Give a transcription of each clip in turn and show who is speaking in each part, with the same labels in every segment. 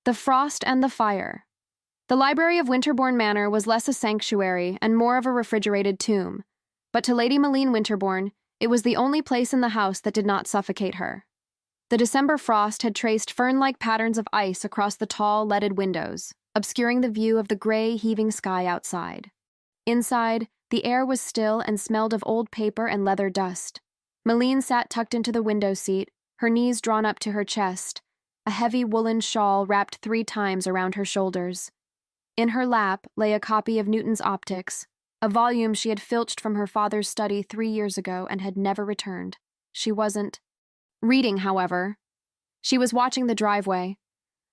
Speaker 1: The Frost and the Fire. The library of Winterborn Manor was less a sanctuary and more of a refrigerated tomb, but to Lady Meline Winterborn, it was the only place in the house that did not suffocate her. The December frost had traced fern-like patterns of ice across the tall, leaded windows, obscuring the view of the gray, heaving sky outside. Inside, the air was still and smelled of old paper and leather dust. Meline sat tucked into the window seat, her knees drawn up to her chest, a heavy woolen shawl wrapped 3 times around her shoulders. In her lap lay a copy of Newton's Optics, a volume she had filched from her father's study 3 years ago and had never returned. She wasn't reading, however. She was watching the driveway.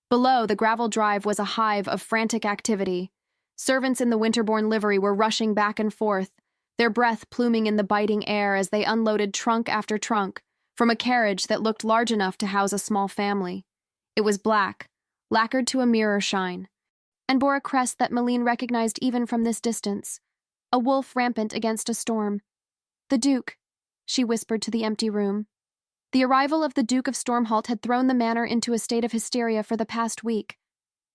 Speaker 1: Below, the gravel drive was a hive of frantic activity. Servants in the Winterborn livery were rushing back and forth, their breath pluming in the biting air as they unloaded trunk after trunk from a carriage that looked large enough to house a small family. It was black, lacquered to a mirror shine, and bore a crest that Meline recognized even from this distance, a wolf rampant against a storm. "The Duke," she whispered to the empty room. The arrival of the Duke of Stormhalt had thrown the manor into a state of hysteria for the past week.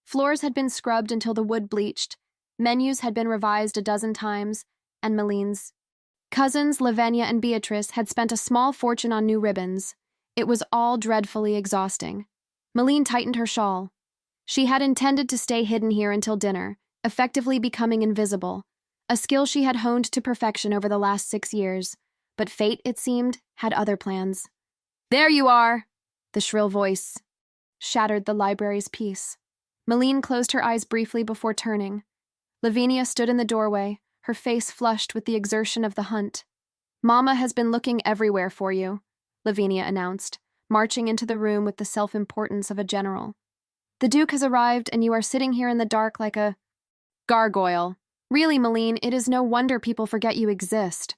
Speaker 1: Floors had been scrubbed until the wood bleached, menus had been revised a dozen times, and Meline's cousins, Lavinia and Beatrice, had spent a small fortune on new ribbons. It was all dreadfully exhausting. Meline tightened her shawl. She had intended to stay hidden here until dinner, effectively becoming invisible, a skill she had honed to perfection over the last 6 years, but fate, it seemed, had other plans. "There you are!" The shrill voice shattered the library's peace. Meline closed her eyes briefly before turning. Lavinia stood in the doorway, her face flushed with the exertion of the hunt. "Mama has been looking everywhere for you," Lavinia announced, marching into the room with the self-importance of a general. "The Duke has arrived, and you are sitting here in the dark like a gargoyle. Really, Meline, it is no wonder people forget you exist."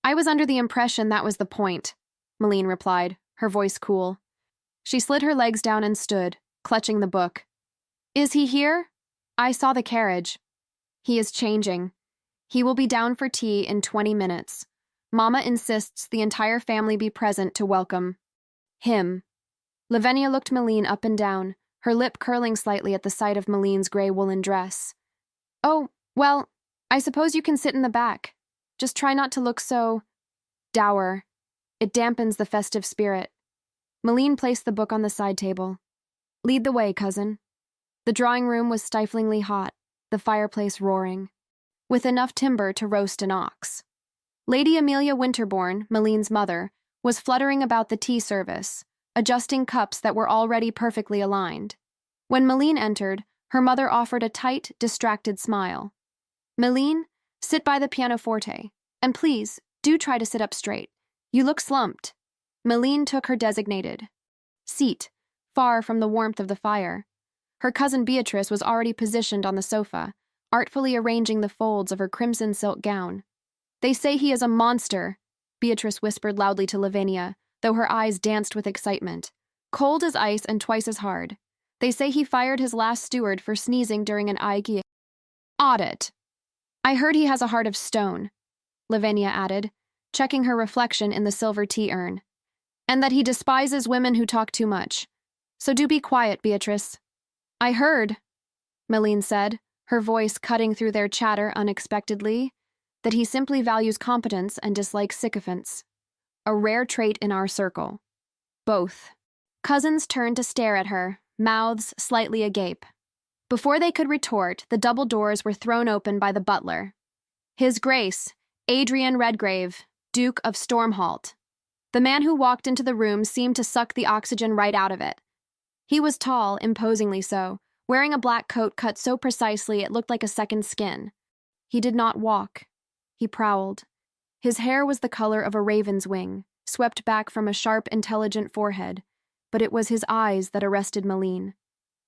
Speaker 1: "I was under the impression that was the point," Meline replied, her voice cool. She slid her legs down and stood, clutching the book. "Is he here? I saw the carriage." "He is changing. He will be down for tea in 20 minutes. Mama insists the entire family be present to welcome him." Lavinia looked Meline up and down, her lip curling slightly at the sight of Meline's gray woolen dress. "Oh, well, I suppose you can sit in the back. Just try not to look so dour. It dampens the festive spirit." Meline placed the book on the side table. "Lead the way, cousin." The drawing room was stiflingly hot, the fireplace roaring, with enough timber to roast an ox. Lady Amelia Winterborn, Meline's mother, was fluttering about the tea service, adjusting cups that were already perfectly aligned. When Meline entered, her mother offered a tight, distracted smile. "Meline, sit by the pianoforte, and please, do try to sit up straight. You look slumped." Meline took her designated seat, far from the warmth of the fire. Her cousin Beatrice was already positioned on the sofa, artfully arranging the folds of her crimson silk gown. "They say he is a monster," Beatrice whispered loudly to Lavinia, though her eyes danced with excitement. "Cold as ice and twice as hard. They say he fired his last steward for sneezing during an IKEA audit. I heard he has a heart of stone," Lavinia added, checking her reflection in the silver tea urn. "And that he despises women who talk too much. So do be quiet, Beatrice." "I heard," Meline said, her voice cutting through their chatter unexpectedly, "that he simply values competence and dislikes sycophants. A rare trait in our circle." Both cousins turned to stare at her, mouths slightly agape. Before they could retort, the double doors were thrown open by the butler. "His Grace, Adrien Redgrave, Duke of Stormhalt." The man who walked into the room seemed to suck the oxygen right out of it. He was tall, imposingly so, wearing a black coat cut so precisely it looked like a second skin. He did not walk. He prowled. His hair was the color of a raven's wing, swept back from a sharp, intelligent forehead, but it was his eyes that arrested Meline.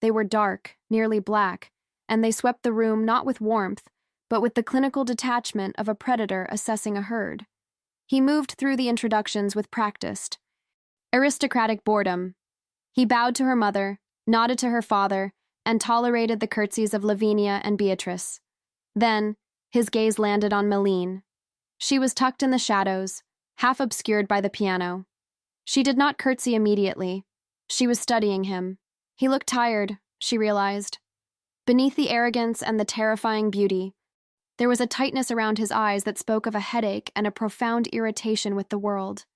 Speaker 1: They were dark, nearly black, and they swept the room not with warmth, but with the clinical detachment of a predator assessing a herd. He moved through the introductions with practiced, aristocratic boredom. He bowed to her mother, nodded to her father, and tolerated the curtsies of Lavinia and Beatrice. Then, his gaze landed on Meline. She was tucked in the shadows, half obscured by the piano. She did not curtsy immediately. She was studying him. He looked tired, she realized. Beneath the arrogance and the terrifying beauty, there was a tightness around his eyes that spoke of a headache and a profound irritation with the world.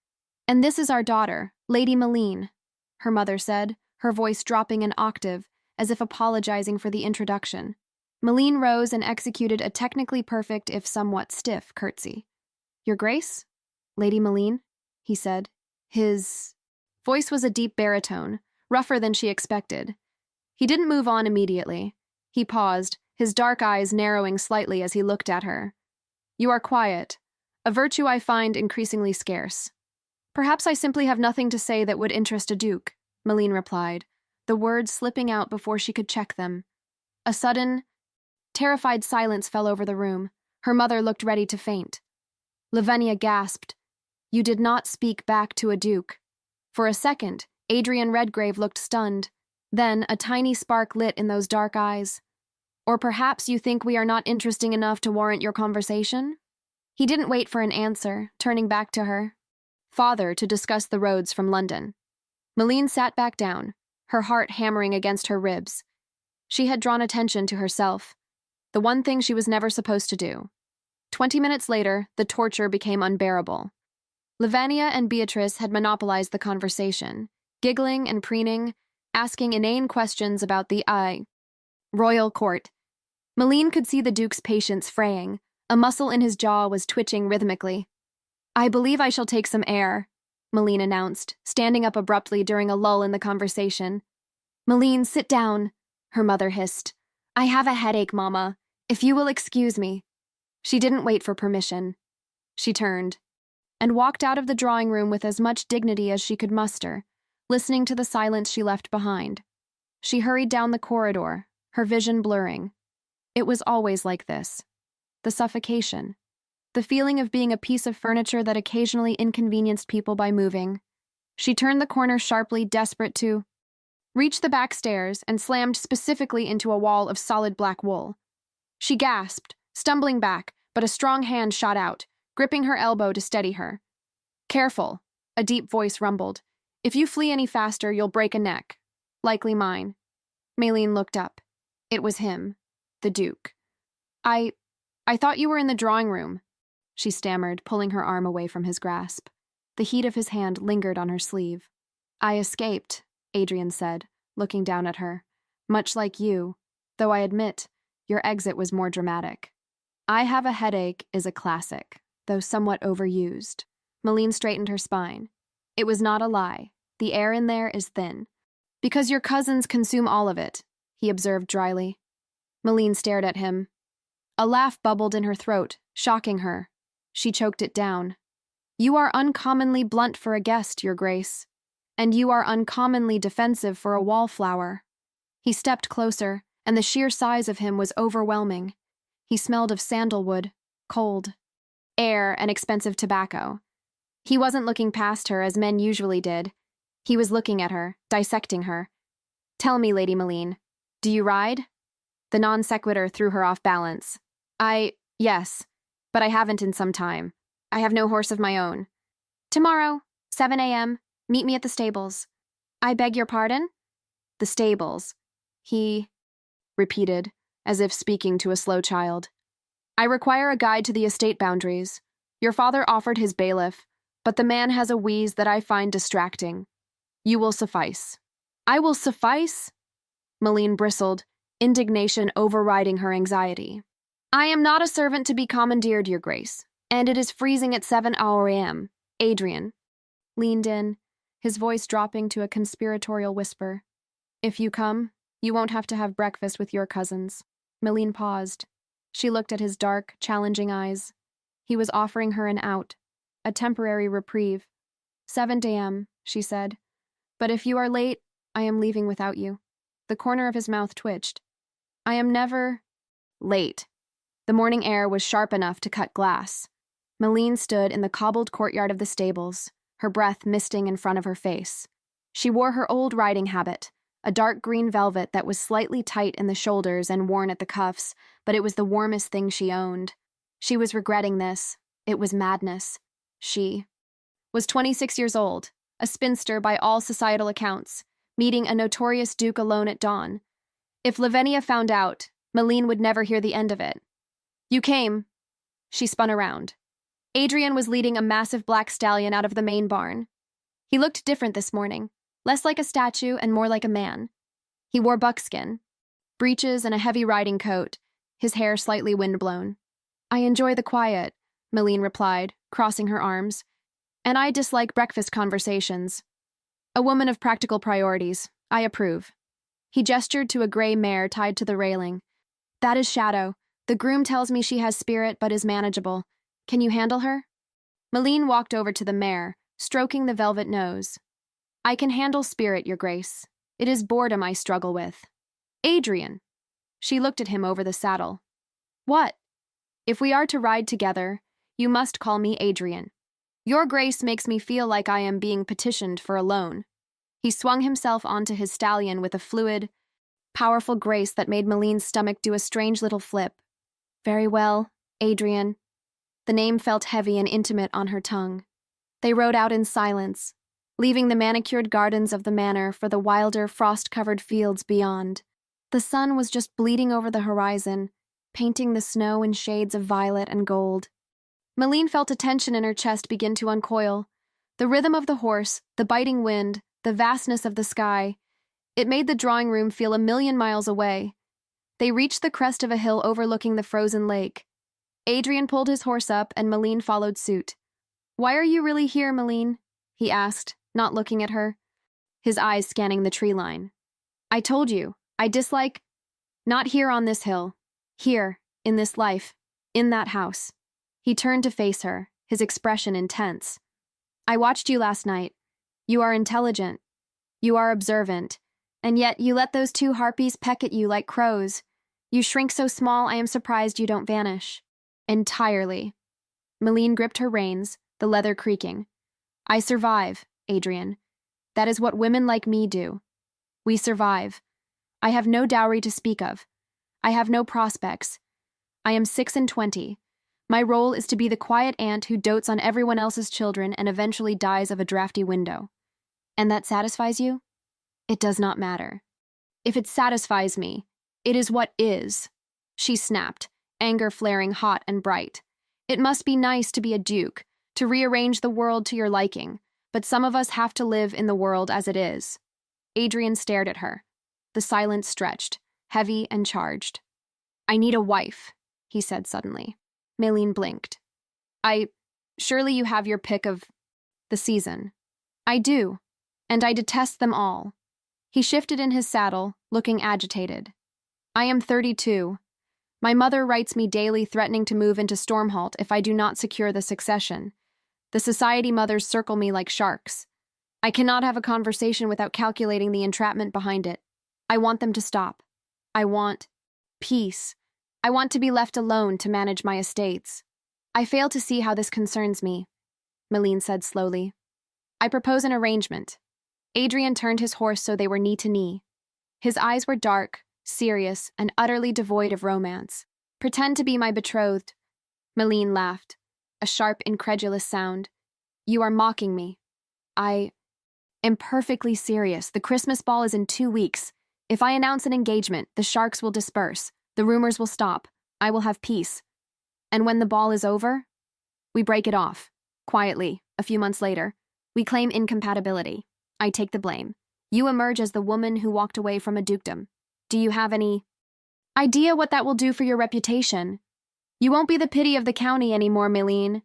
Speaker 1: "And this is our daughter, Lady Meline," her mother said, her voice dropping an octave, as if apologizing for the introduction. Meline rose and executed a technically perfect, if somewhat stiff, curtsy. "Your Grace? Lady Meline?" he said. His voice was a deep baritone, rougher than she expected. He didn't move on immediately. He paused, his dark eyes narrowing slightly as he looked at her. "You are quiet, a virtue I find increasingly scarce." "Perhaps I simply have nothing to say that would interest a duke," Meline replied, the words slipping out before she could check them. A sudden, terrified silence fell over the room. Her mother looked ready to faint. Lavinia gasped. "You did not speak back to a duke." For a second, Adrien Redgrave looked stunned. Then a tiny spark lit in those dark eyes. "Or perhaps you think we are not interesting enough to warrant your conversation?" He didn't wait for an answer, turning back to her. "Father, to discuss the roads from London." Meline sat back down, her heart hammering against her ribs. She had drawn attention to herself, the one thing she was never supposed to do. 20 minutes later, the torture became unbearable. Lavinia and Beatrice had monopolized the conversation, giggling and preening, asking inane questions about the royal court. Meline could see the Duke's patience fraying. A muscle in his jaw was twitching rhythmically. "I believe I shall take some air," Meline announced, standing up abruptly during a lull in the conversation. "Meline, sit down," her mother hissed. "I have a headache, Mama. If you will excuse me." She didn't wait for permission. She turned and walked out of the drawing room with as much dignity as she could muster, listening to the silence she left behind. She hurried down the corridor, her vision blurring. It was always like this. The suffocation. The feeling of being a piece of furniture that occasionally inconvenienced people by moving. She turned the corner sharply, desperate to reach the back stairs, and slammed specifically into a wall of solid black wool. She gasped, stumbling back, but a strong hand shot out, gripping her elbow to steady her. "Careful," a deep voice rumbled. "If you flee any faster, you'll break a neck. Likely mine." Meline looked up. It was him, the Duke. I thought you were in the drawing room," she stammered, pulling her arm away from his grasp. The heat of his hand lingered on her sleeve. "I escaped," Adrien said, looking down at her. "Much like you, though I admit, your exit was more dramatic." "I have a headache" is a classic, though somewhat overused. Meline straightened her spine. "It was not a lie. The air in there is thin." "Because your cousins consume all of it," he observed dryly. Meline stared at him. A laugh bubbled in her throat, shocking her. She choked it down. "You are uncommonly blunt for a guest, Your Grace. And you are uncommonly defensive for a wallflower." He stepped closer, and the sheer size of him was overwhelming. He smelled of sandalwood, cold, air, and expensive tobacco. He wasn't looking past her as men usually did. He was looking at her, dissecting her. "Tell me, Lady Meline, do you ride?" The non sequitur threw her off balance. Yes, but I haven't in some time. I have no horse of my own." "Tomorrow, 7 a.m., meet me at the stables." "I beg your pardon?" "The stables," he repeated, as if speaking to a slow child. "I require a guide to the estate boundaries. Your father offered his bailiff, but the man has a wheeze that I find distracting. You will suffice." "I will suffice?" Meline bristled, indignation overriding her anxiety. "I am not a servant to be commandeered, Your Grace, and it is freezing at 7 a.m. Adrien leaned in, his voice dropping to a conspiratorial whisper. "If you come, you won't have to have breakfast with your cousins." Meline paused. She looked at his dark, challenging eyes. He was offering her an out, a temporary reprieve. 7 a.m., she said. "But if you are late, I am leaving without you." The corner of his mouth twitched. "I am never late." The morning air was sharp enough to cut glass. Meline stood in the cobbled courtyard of the stables, her breath misting in front of her face. She wore her old riding habit, a dark green velvet that was slightly tight in the shoulders and worn at the cuffs, but it was the warmest thing she owned. She was regretting this. It was madness. She was 26 years old, a spinster by all societal accounts, meeting a notorious duke alone at dawn. If Lavinia found out, Meline would never hear the end of it. You came. She spun around. Adrien was leading a massive black stallion out of the main barn. He looked different this morning, less like a statue and more like a man. He wore buckskin, breeches and a heavy riding coat, his hair slightly windblown. I enjoy the quiet, Meline replied, crossing her arms. And I dislike breakfast conversations. A woman of practical priorities. I approve. He gestured to a gray mare tied to the railing. That is Shadow. The groom tells me she has spirit but is manageable. Can you handle her? Meline walked over to the mare, stroking the velvet nose. I can handle spirit, Your Grace. It is boredom I struggle with. Adrien. She looked at him over the saddle. What? If we are to ride together, you must call me Adrien. Your Grace makes me feel like I am being petitioned for a loan. He swung himself onto his stallion with a fluid, powerful grace that made Meline's stomach do a strange little flip. Very well, Adrien. The name felt heavy and intimate on her tongue. They rode out in silence, leaving the manicured gardens of the manor for the wilder, frost-covered fields beyond. The sun was just bleeding over the horizon, painting the snow in shades of violet and gold. Meline felt a tension in her chest begin to uncoil. The rhythm of the horse, the biting wind, the vastness of the sky. It made the drawing room feel 1,000,000 miles away. They reached the crest of a hill overlooking the frozen lake. Adrien pulled his horse up and Meline followed suit. Why are you really here, Meline? He asked, not looking at her, his eyes scanning the tree line. I told you, I dislike... Not here on this hill. Here, in this life, in that house. He turned to face her, his expression intense. I watched you last night. You are intelligent. You are observant. And yet you let those two harpies peck at you like crows. You shrink so small I am surprised you don't vanish. Entirely. Meline gripped her reins, the leather creaking. I survive, Adrien. That is what women like me do. We survive. I have no dowry to speak of. I have no prospects. I am 26. My role is to be the quiet aunt who dotes on everyone else's children and eventually dies of a drafty window. And that satisfies you? It does not matter. If it satisfies me, it is what is. She snapped, anger flaring hot and bright. It must be nice to be a duke, to rearrange the world to your liking, but some of us have to live in the world as it is. Adrien stared at her. The silence stretched, heavy and charged. I need a wife, he said suddenly. Meline blinked. Surely you have your pick of the season. I do, and I detest them all. He shifted in his saddle, looking agitated. I am 32. My mother writes me daily threatening to move into Stormhalt if I do not secure the succession. The society mothers circle me like sharks. I cannot have a conversation without calculating the entrapment behind it. I want them to stop. I want peace. I want to be left alone to manage my estates. I fail to see how this concerns me, Meline said slowly. I propose an arrangement. Adrien turned his horse so they were knee to knee. His eyes were dark, serious, and utterly devoid of romance. Pretend to be my betrothed. Meline laughed, a sharp, incredulous sound. You are mocking me. I am perfectly serious. The Christmas ball is in 2 weeks. If I announce an engagement, the sharks will disperse. The rumors will stop. I will have peace. And when the ball is over, we break it off. Quietly, a few months later, we claim incompatibility. I take the blame. You emerge as the woman who walked away from a dukedom. Do you have any idea what that will do for your reputation? You won't be the pity of the county anymore, Meline.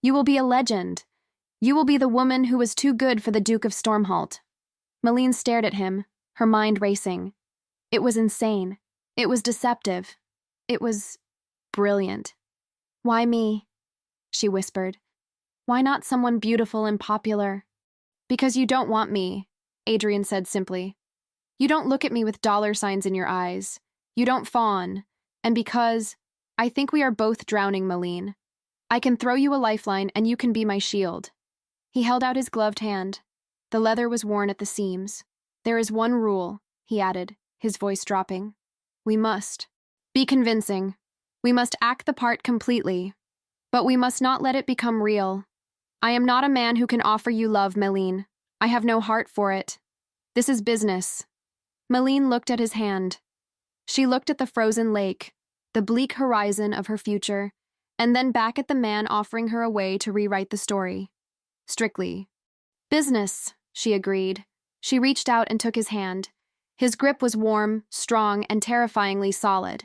Speaker 1: You will be a legend. You will be the woman who was too good for the Duke of Stormhalt. Meline stared at him, her mind racing. It was insane. It was deceptive. It was brilliant. Why me? She whispered. Why not someone beautiful and popular? Because you don't want me, Adrien said simply. You don't look at me with dollar signs in your eyes. You don't fawn. And because I think we are both drowning, Meline. I can throw you a lifeline and you can be my shield. He held out his gloved hand. The leather was worn at the seams. There is one rule, he added, his voice dropping. We must be convincing. We must act the part completely. But we must not let it become real. I am not a man who can offer you love, Meline. I have no heart for it. This is business. Meline looked at his hand. She looked at the frozen lake, the bleak horizon of her future, and then back at the man offering her a way to rewrite the story. Strictly business, she agreed. She reached out and took his hand. His grip was warm, strong, and terrifyingly solid.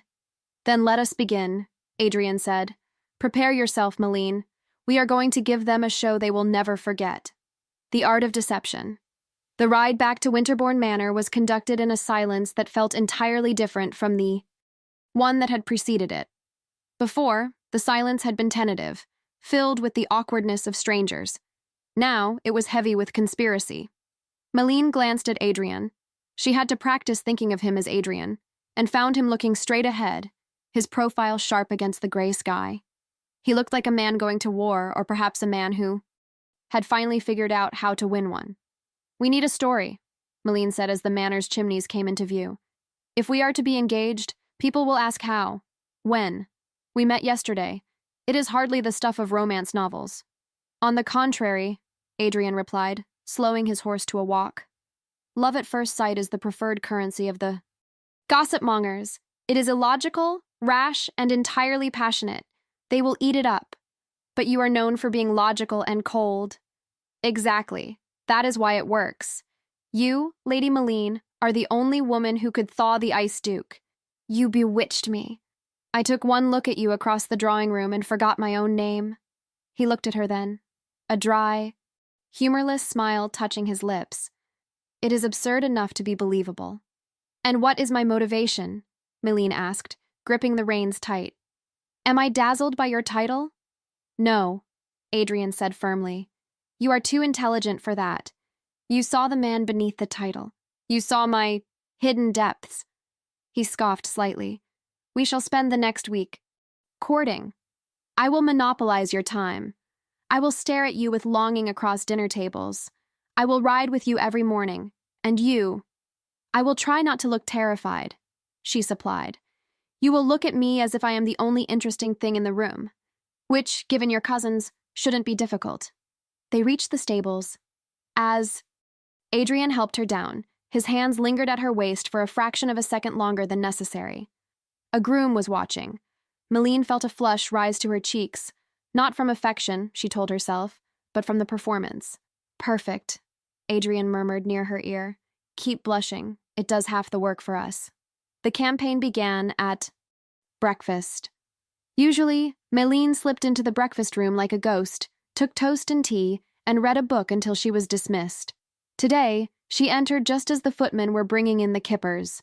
Speaker 1: Then let us begin, Adrien said. Prepare yourself, Meline. We are going to give them a show they will never forget. The Art of Deception. The ride back to Winterborn Manor was conducted in a silence that felt entirely different from the one that had preceded it. Before, the silence had been tentative, filled with the awkwardness of strangers. Now, it was heavy with conspiracy. Meline glanced at Adrien. She had to practice thinking of him as Adrien, and found him looking straight ahead, his profile sharp against the gray sky. He looked like a man going to war, or perhaps a man who had finally figured out how to win one. We need a story, Meline said as the manor's chimneys came into view. If we are to be engaged, people will ask how, when. We met yesterday. It is hardly the stuff of romance novels. On the contrary, Adrien replied, slowing his horse to a walk. Love at first sight is the preferred currency of the gossip mongers. It is illogical, rash, and entirely passionate. They will eat it up. But you are known for being logical and cold. Exactly. That is why it works. You, Lady Meline, are the only woman who could thaw the Ice Duke. You bewitched me. I took one look at you across the drawing room and forgot my own name. He looked at her then, a dry, humorless smile touching his lips. It is absurd enough to be believable. And what is my motivation? Meline asked, gripping the reins tight. Am I dazzled by your title? No, Adrien said firmly. You are too intelligent for that. You saw the man beneath the title. You saw my hidden depths. He scoffed slightly. We shall spend the next week courting. I will monopolize your time. I will stare at you with longing across dinner tables. I will ride with you every morning. And you, I will try not to look terrified, she supplied. You will look at me as if I am the only interesting thing in the room, which, given your cousins, shouldn't be difficult. They reached the stables. As Adrien helped her down, his hands lingered at her waist for a fraction of a second longer than necessary. A groom was watching. Meline felt a flush rise to her cheeks, not from affection, she told herself, but from the performance. Perfect, Adrien murmured near her ear. Keep blushing. It does half the work for us. The campaign began at breakfast. Usually, Meline slipped into the breakfast room like a ghost, took toast and tea, and read a book until she was dismissed. Today, she entered just as the footmen were bringing in the kippers.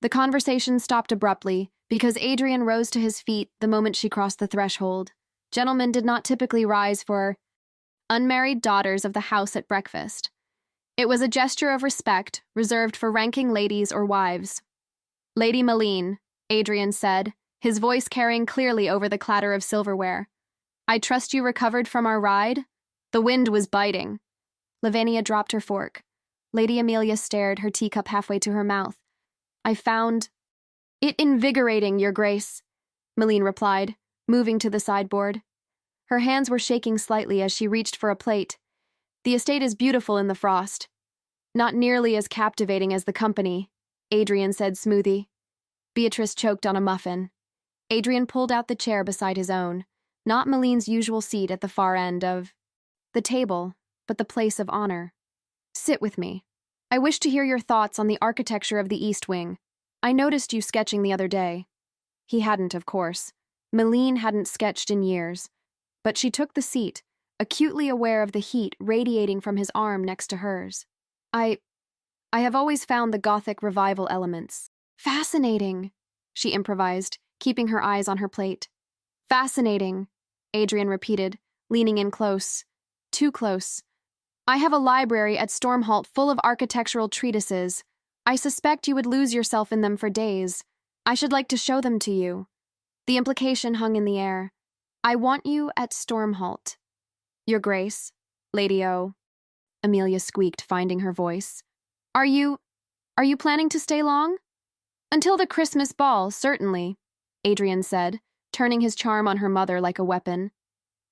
Speaker 1: The conversation stopped abruptly because Adrien rose to his feet the moment she crossed the threshold. Gentlemen did not typically rise for unmarried daughters of the house at breakfast. It was a gesture of respect reserved for ranking ladies or wives. Lady Meline, Adrien said, his voice carrying clearly over the clatter of silverware. I trust you recovered from our ride? The wind was biting. Lavinia dropped her fork. Lady Amelia stared, her teacup halfway to her mouth. I found it invigorating, Your Grace, Meline replied, moving to the sideboard. Her hands were shaking slightly as she reached for a plate. The estate is beautiful in the frost. Not nearly as captivating as the company, Adrien said smoothly. Beatrice choked on a muffin. Adrien pulled out the chair beside his own, not Meline's usual seat at the far end of the table, but the place of honor. Sit with me. I wish to hear your thoughts on the architecture of the East Wing. I noticed you sketching the other day. He hadn't, of course. Meline hadn't sketched in years. But she took the seat, acutely aware of the heat radiating from his arm next to hers. I have always found the Gothic revival elements fascinating, she improvised, keeping her eyes on her plate. Fascinating, Adrien repeated, leaning in close. Too close. I have a library at Stormhalt full of architectural treatises. I suspect you would lose yourself in them for days. I should like to show them to you. The implication hung in the air. I want you at Stormhalt. Your Grace, Lady O. Amelia squeaked, finding her voice. Are you planning to stay long? Until the Christmas ball, certainly, Adrien said, turning his charm on her mother like a weapon.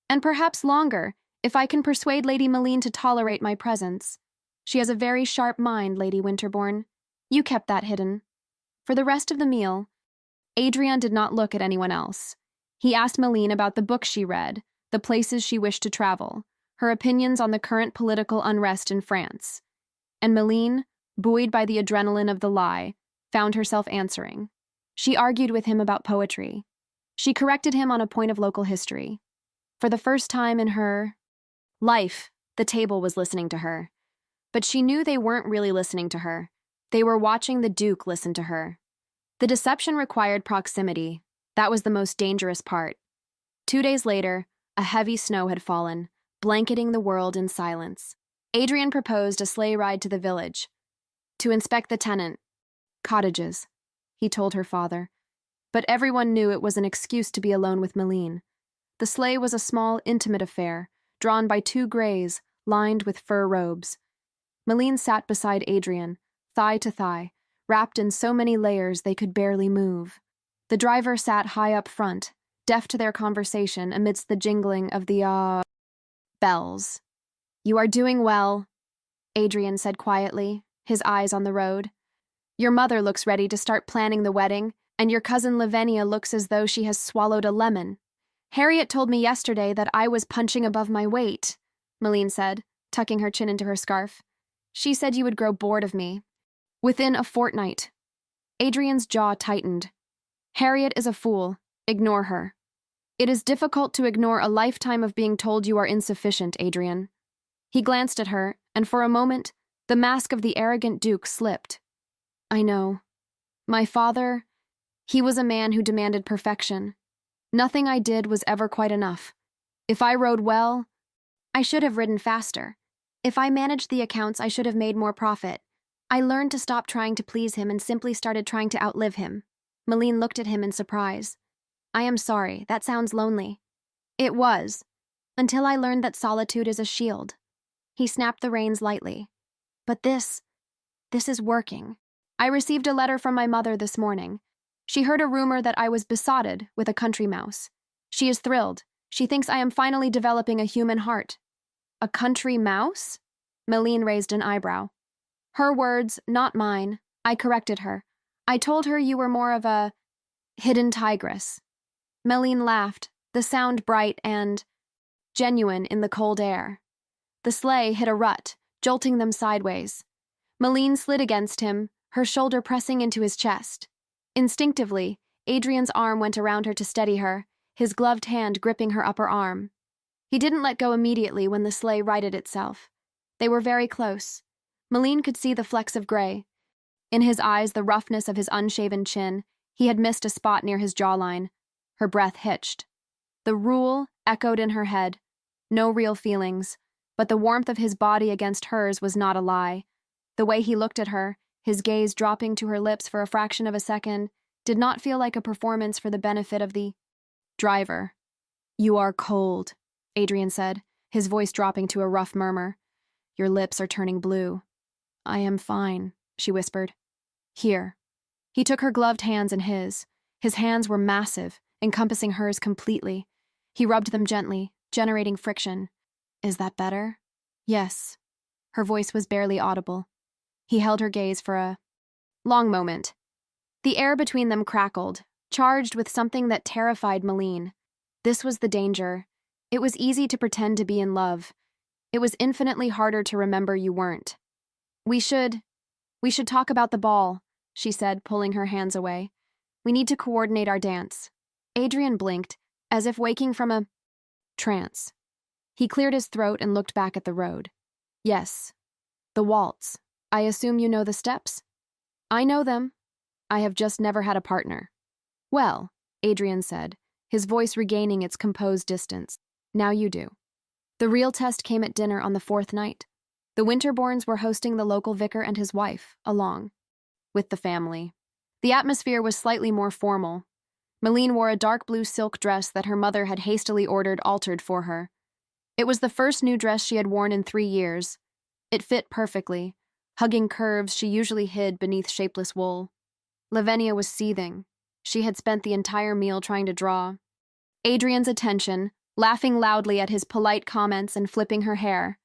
Speaker 1: And perhaps longer, if I can persuade Lady Meline to tolerate my presence. She has a very sharp mind, Lady Winterborn. You kept that hidden. For the rest of the meal, Adrien did not look at anyone else. He asked Meline about the books she read, the places she wished to travel, her opinions on the current political unrest in France. And Meline, buoyed by the adrenaline of the lie, found herself answering. She argued with him about poetry. She corrected him on a point of local history. For the first time in her life, the table was listening to her. But she knew they weren't really listening to her. They were watching the Duke listen to her. The deception required proximity. That was the most dangerous part. 2 days later, a heavy snow had fallen, blanketing the world in silence. Adrien proposed a sleigh ride to the village, to inspect the tenant cottages, he told her father. But everyone knew it was an excuse to be alone with Meline. The sleigh was a small, intimate affair, drawn by 2 greys, lined with fur robes. Meline sat beside Adrien, thigh to thigh, wrapped in so many layers they could barely move. The driver sat high up front, deaf to their conversation amidst the jingling of the bells. "You are doing well," Adrien said quietly, his eyes on the road. "Your mother looks ready to start planning the wedding, and your cousin Lavinia looks as though she has swallowed a lemon." "Harriet told me yesterday that I was punching above my weight," Meline said, tucking her chin into her scarf. "She said you would grow bored of me." "Within a fortnight." Adrien's jaw tightened. "Harriet is a fool. Ignore her." "It is difficult to ignore a lifetime of being told you are insufficient, Adrien." He glanced at her, and for a moment, the mask of the arrogant Duke slipped. "I know. My father, he was a man who demanded perfection. Nothing I did was ever quite enough. If I rode well, I should have ridden faster. If I managed the accounts, I should have made more profit. I learned to stop trying to please him and simply started trying to outlive him." Meline looked at him in surprise. "I am sorry, that sounds lonely." "It was, until I learned that solitude is a shield." He snapped the reins lightly. "But this is working. I received a letter from my mother this morning. She heard a rumor that I was besotted with a country mouse. She is thrilled. She thinks I am finally developing a human heart." "A country mouse?" Meline raised an eyebrow. "Her words, not mine. I corrected her. I told her you were more of a hidden tigress." Meline laughed, the sound bright and genuine in the cold air. The sleigh hit a rut, jolting them sideways. Meline slid against him, her shoulder pressing into his chest. Instinctively, Adrien's arm went around her to steady her, his gloved hand gripping her upper arm. He didn't let go immediately when the sleigh righted itself. They were very close. Meline could see the flecks of gray. In his eyes, the roughness of his unshaven chin. He had missed a spot near his jawline. Her breath hitched. The rule echoed in her head. No real feelings, but the warmth of his body against hers was not a lie. The way he looked at her, his gaze dropping to her lips for a fraction of a second, did not feel like a performance for the benefit of the driver. "You are cold," Adrien said, his voice dropping to a rough murmur. "Your lips are turning blue." "I am fine," she whispered. "Here." He took her gloved hands in his. His hands were massive, encompassing hers completely. He rubbed them gently, generating friction. "Is that better?" "Yes." Her voice was barely audible. He held her gaze for a long moment. The air between them crackled, charged with something that terrified Meline. This was the danger. It was easy to pretend to be in love. It was infinitely harder to remember you weren't. We should talk about the ball," she said, pulling her hands away. "We need to coordinate our dance." Adrien blinked, as if waking from a trance. He cleared his throat and looked back at the road. "Yes. The waltz. I assume you know the steps?" "I know them. I have just never had a partner." "Well," Adrien said, his voice regaining its composed distance, "now you do." The real test came at dinner on the 4th night. The Winterborns were hosting the local vicar and his wife, along with the family. The atmosphere was slightly more formal. Meline wore a dark blue silk dress that her mother had hastily ordered altered for her. It was the first new dress she had worn in 3 years. It fit perfectly, hugging curves she usually hid beneath shapeless wool. Lavinia was seething. She had spent the entire meal trying to draw Adrien's attention, laughing loudly at his polite comments and flipping her hair.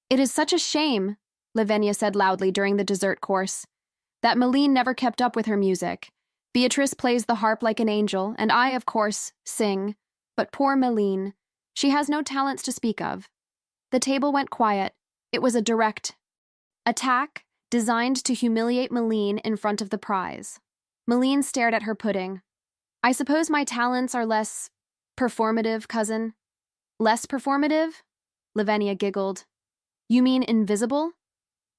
Speaker 1: "It is such a shame," Lavinia said loudly during the dessert course, "that Meline never kept up with her music. Beatrice plays the harp like an angel, and I, of course, sing. But poor Meline, she has no talents to speak of. The table went quiet. It was a direct attack designed to humiliate Meline in front of the prize. Meline stared at her pudding. I suppose my talents are less performative, cousin. Less performative? Lavinia giggled. You mean invisible?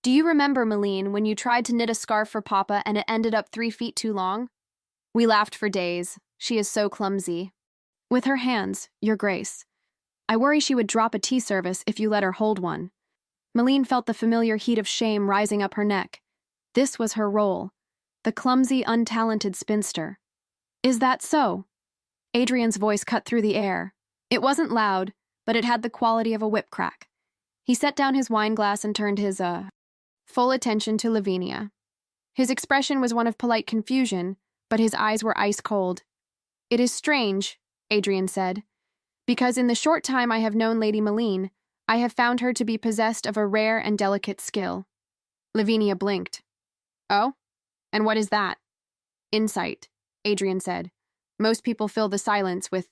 Speaker 1: Do you remember, Meline, when you tried to knit a scarf for Papa and it ended up 3 feet too long? We laughed for days. She is so clumsy. With her hands, Your Grace. I worry she would drop a tea service if you let her hold one. Meline felt the familiar heat of shame rising up her neck. This was her role. The clumsy, untalented spinster. Is that so? Adrian's voice cut through the air. It wasn't loud, but it had the quality of a whip crack. He set down his wineglass and turned his, full attention to Lavinia. His expression was one of polite confusion, but his eyes were ice cold. It is strange, Adrien said, because in the short time I have known Lady Meline, I have found her to be possessed of a rare and delicate skill. Lavinia blinked. Oh? And what is that? Insight, Adrien said. Most people fill the silence with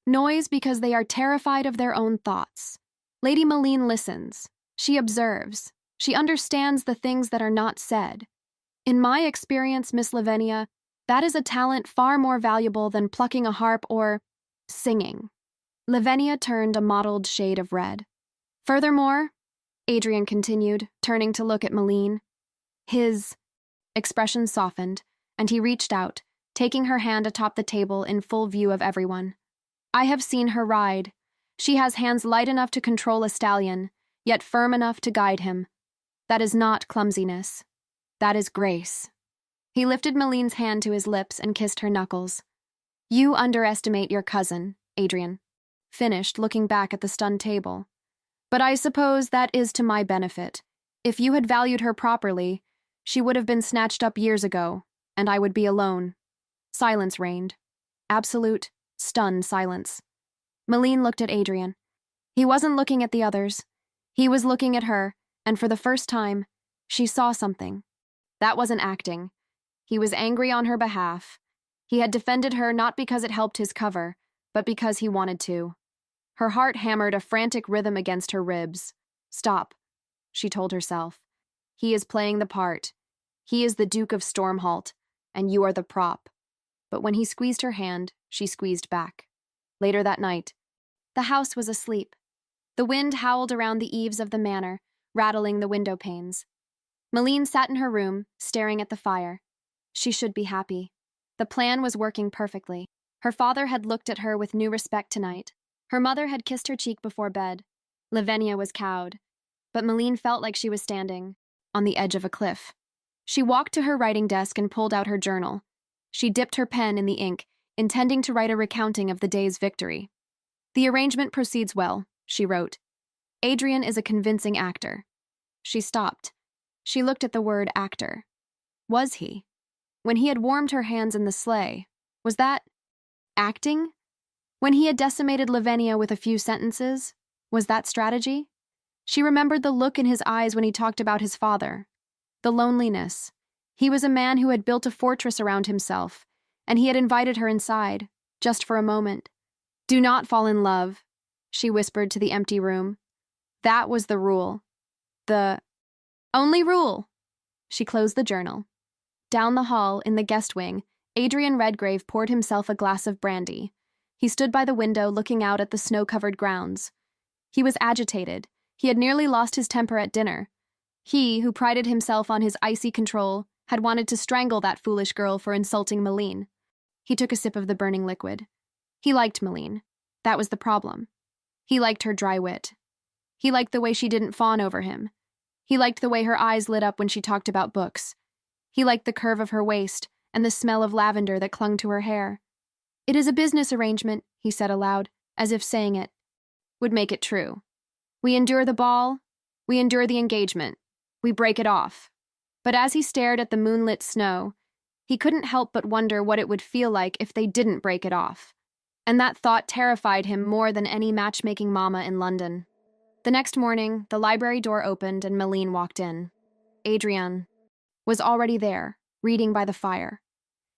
Speaker 1: noise because they are terrified of their own thoughts. Lady Meline listens. She observes. She understands the things that are not said. In my experience, Miss Lavinia, that is a talent far more valuable than plucking a harp or singing. Lavinia turned a mottled shade of red. Furthermore, Adrien continued, turning to look at Meline. His expression softened, and he reached out, taking her hand atop the table in full view of everyone. I have seen her ride. She has hands light enough to control a stallion, yet firm enough to guide him. That is not clumsiness. That is grace. He lifted Meline's hand to his lips and kissed her knuckles. You underestimate your cousin, Adrien. Finished, looking back at the stunned table. But I suppose that is to my benefit. If you had valued her properly, she would have been snatched up years ago, and I would be alone. Silence reigned. Absolute, stunned silence. Meline looked at Adrien. He wasn't looking at the others. He was looking at her, and for the first time, she saw something. That wasn't acting. He was angry on her behalf. He had defended her not because it helped his cover, but because he wanted to. Her heart hammered a frantic rhythm against her ribs. Stop, she told herself. He is playing the part. He is the Duke of Stormhalt, and you are the prop. But when he squeezed her hand, she squeezed back. Later that night, the house was asleep. The wind howled around the eaves of the manor, rattling the window panes. Meline sat in her room, staring at the fire. She should be happy. The plan was working perfectly. Her father had looked at her with new respect tonight. Her mother had kissed her cheek before bed. Lavinia was cowed, but Meline felt like she was standing on the edge of a cliff. She walked to her writing desk and pulled out her journal. She dipped her pen in the ink, intending to write a recounting of the day's victory. The arrangement proceeds well, she wrote. Adrien is a convincing actor. She stopped. She looked at the word actor. Was he? When he had warmed her hands in the sleigh, was that acting? When he had decimated Lavinia with a few sentences, was that strategy? She remembered the look in his eyes when he talked about his father. The loneliness. He was a man who had built a fortress around himself, and he had invited her inside, just for a moment. Do not fall in love, she whispered to the empty room. That was the rule. The only rule. She closed the journal. Down the hall, in the guest wing, Adrien Redgrave poured himself a glass of brandy. He stood by the window looking out at the snow-covered grounds. He was agitated. He had nearly lost his temper at dinner. He, who prided himself on his icy control, had wanted to strangle that foolish girl for insulting Meline. He took a sip of the burning liquid. He liked Meline. That was the problem. He liked her dry wit. He liked the way she didn't fawn over him. He liked the way her eyes lit up when she talked about books. He liked the curve of her waist and the smell of lavender that clung to her hair. It is a business arrangement, he said aloud, as if saying it would make it true. We endure the ball. We endure the engagement. We break it off. But as he stared at the moonlit snow, he couldn't help but wonder what it would feel like if they didn't break it off. And that thought terrified him more than any matchmaking mama in London. The next morning, the library door opened and Meline walked in. Adrien was already there, reading by the fire.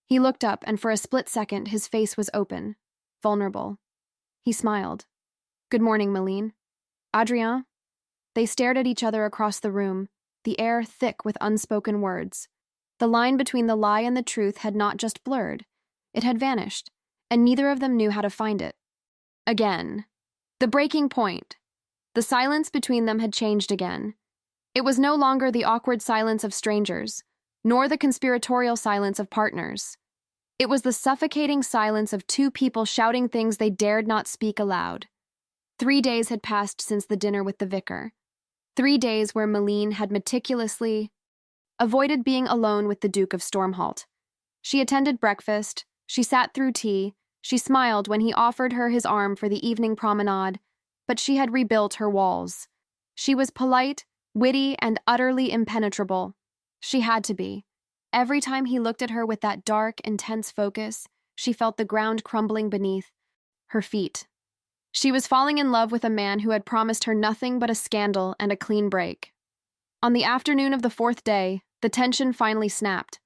Speaker 1: He looked up, and for a split second, his face was open, vulnerable. He smiled. "Good morning, Meline." "Adrien?" They stared at each other across the room, the air thick with unspoken words. The line between the lie and the truth had not just blurred, it had vanished, and neither of them knew how to find it. Again. The breaking point. The silence between them had changed again. It was no longer the awkward silence of strangers, nor the conspiratorial silence of partners. It was the suffocating silence of two people shouting things they dared not speak aloud. 3 days had passed since the dinner with the vicar. 3 days where Meline had meticulously avoided being alone with the Duke of Stormhalt. She attended breakfast, she sat through tea, she smiled when he offered her his arm for the evening promenade, but she had rebuilt her walls. She was polite, witty, and utterly impenetrable. She had to be. Every time he looked at her with that dark, intense focus, she felt the ground crumbling beneath her feet. She was falling in love with a man who had promised her nothing but a scandal and a clean break. On the afternoon of the 4th day, the tension finally snapped.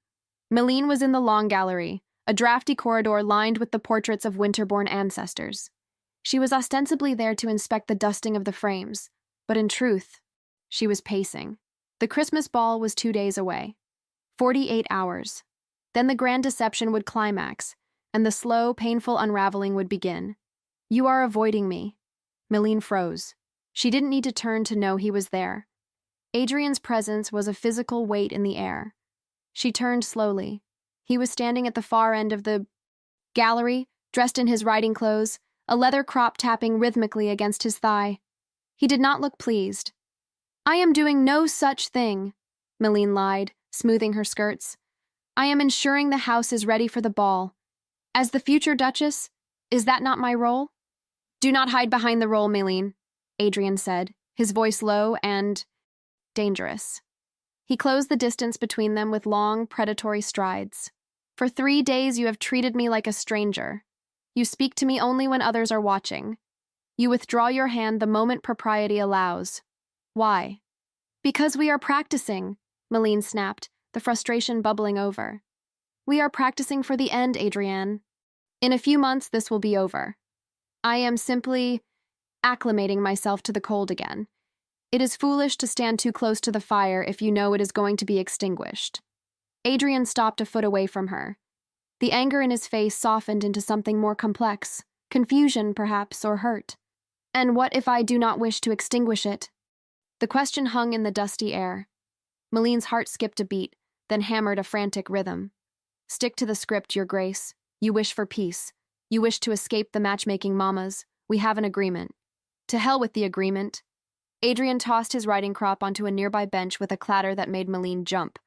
Speaker 1: Meline was in the long gallery, a drafty corridor lined with the portraits of Winterborn ancestors. She was ostensibly there to inspect the dusting of the frames, but in truth, she was pacing. The Christmas ball was 2 days away. 48 hours. Then the grand deception would climax, and the slow, painful unraveling would begin. "You are avoiding me." Meline froze. She didn't need to turn to know he was there. Adrien's presence was a physical weight in the air. She turned slowly. He was standing at the far end of the gallery, dressed in his riding clothes, a leather crop tapping rhythmically against his thigh. He did not look pleased. "I am doing no such thing," Meline lied, smoothing her skirts. "I am ensuring the house is ready for the ball. As the future Duchess, is that not my role?" "Do not hide behind the role, Meline," Adrien said, his voice low and dangerous. He closed the distance between them with long, predatory strides. "For 3 days you have treated me like a stranger. You speak to me only when others are watching. You withdraw your hand the moment propriety allows. Why?" "Because we are practicing," Meline snapped, the frustration bubbling over. "We are practicing for the end, Adrien. In a few months this will be over. I am simply acclimating myself to the cold again. It is foolish to stand too close to the fire if you know it is going to be extinguished." Adrien stopped a foot away from her. The anger in his face softened into something more complex, confusion, perhaps, or hurt. "And what if I do not wish to extinguish it?" The question hung in the dusty air. Meline's heart skipped a beat, then hammered a frantic rhythm. "Stick to the script, Your Grace. You wish for peace. You wish to escape the matchmaking mamas. We have an agreement." "To hell with the agreement." Adrien tossed his riding crop onto a nearby bench with a clatter that made Meline jump.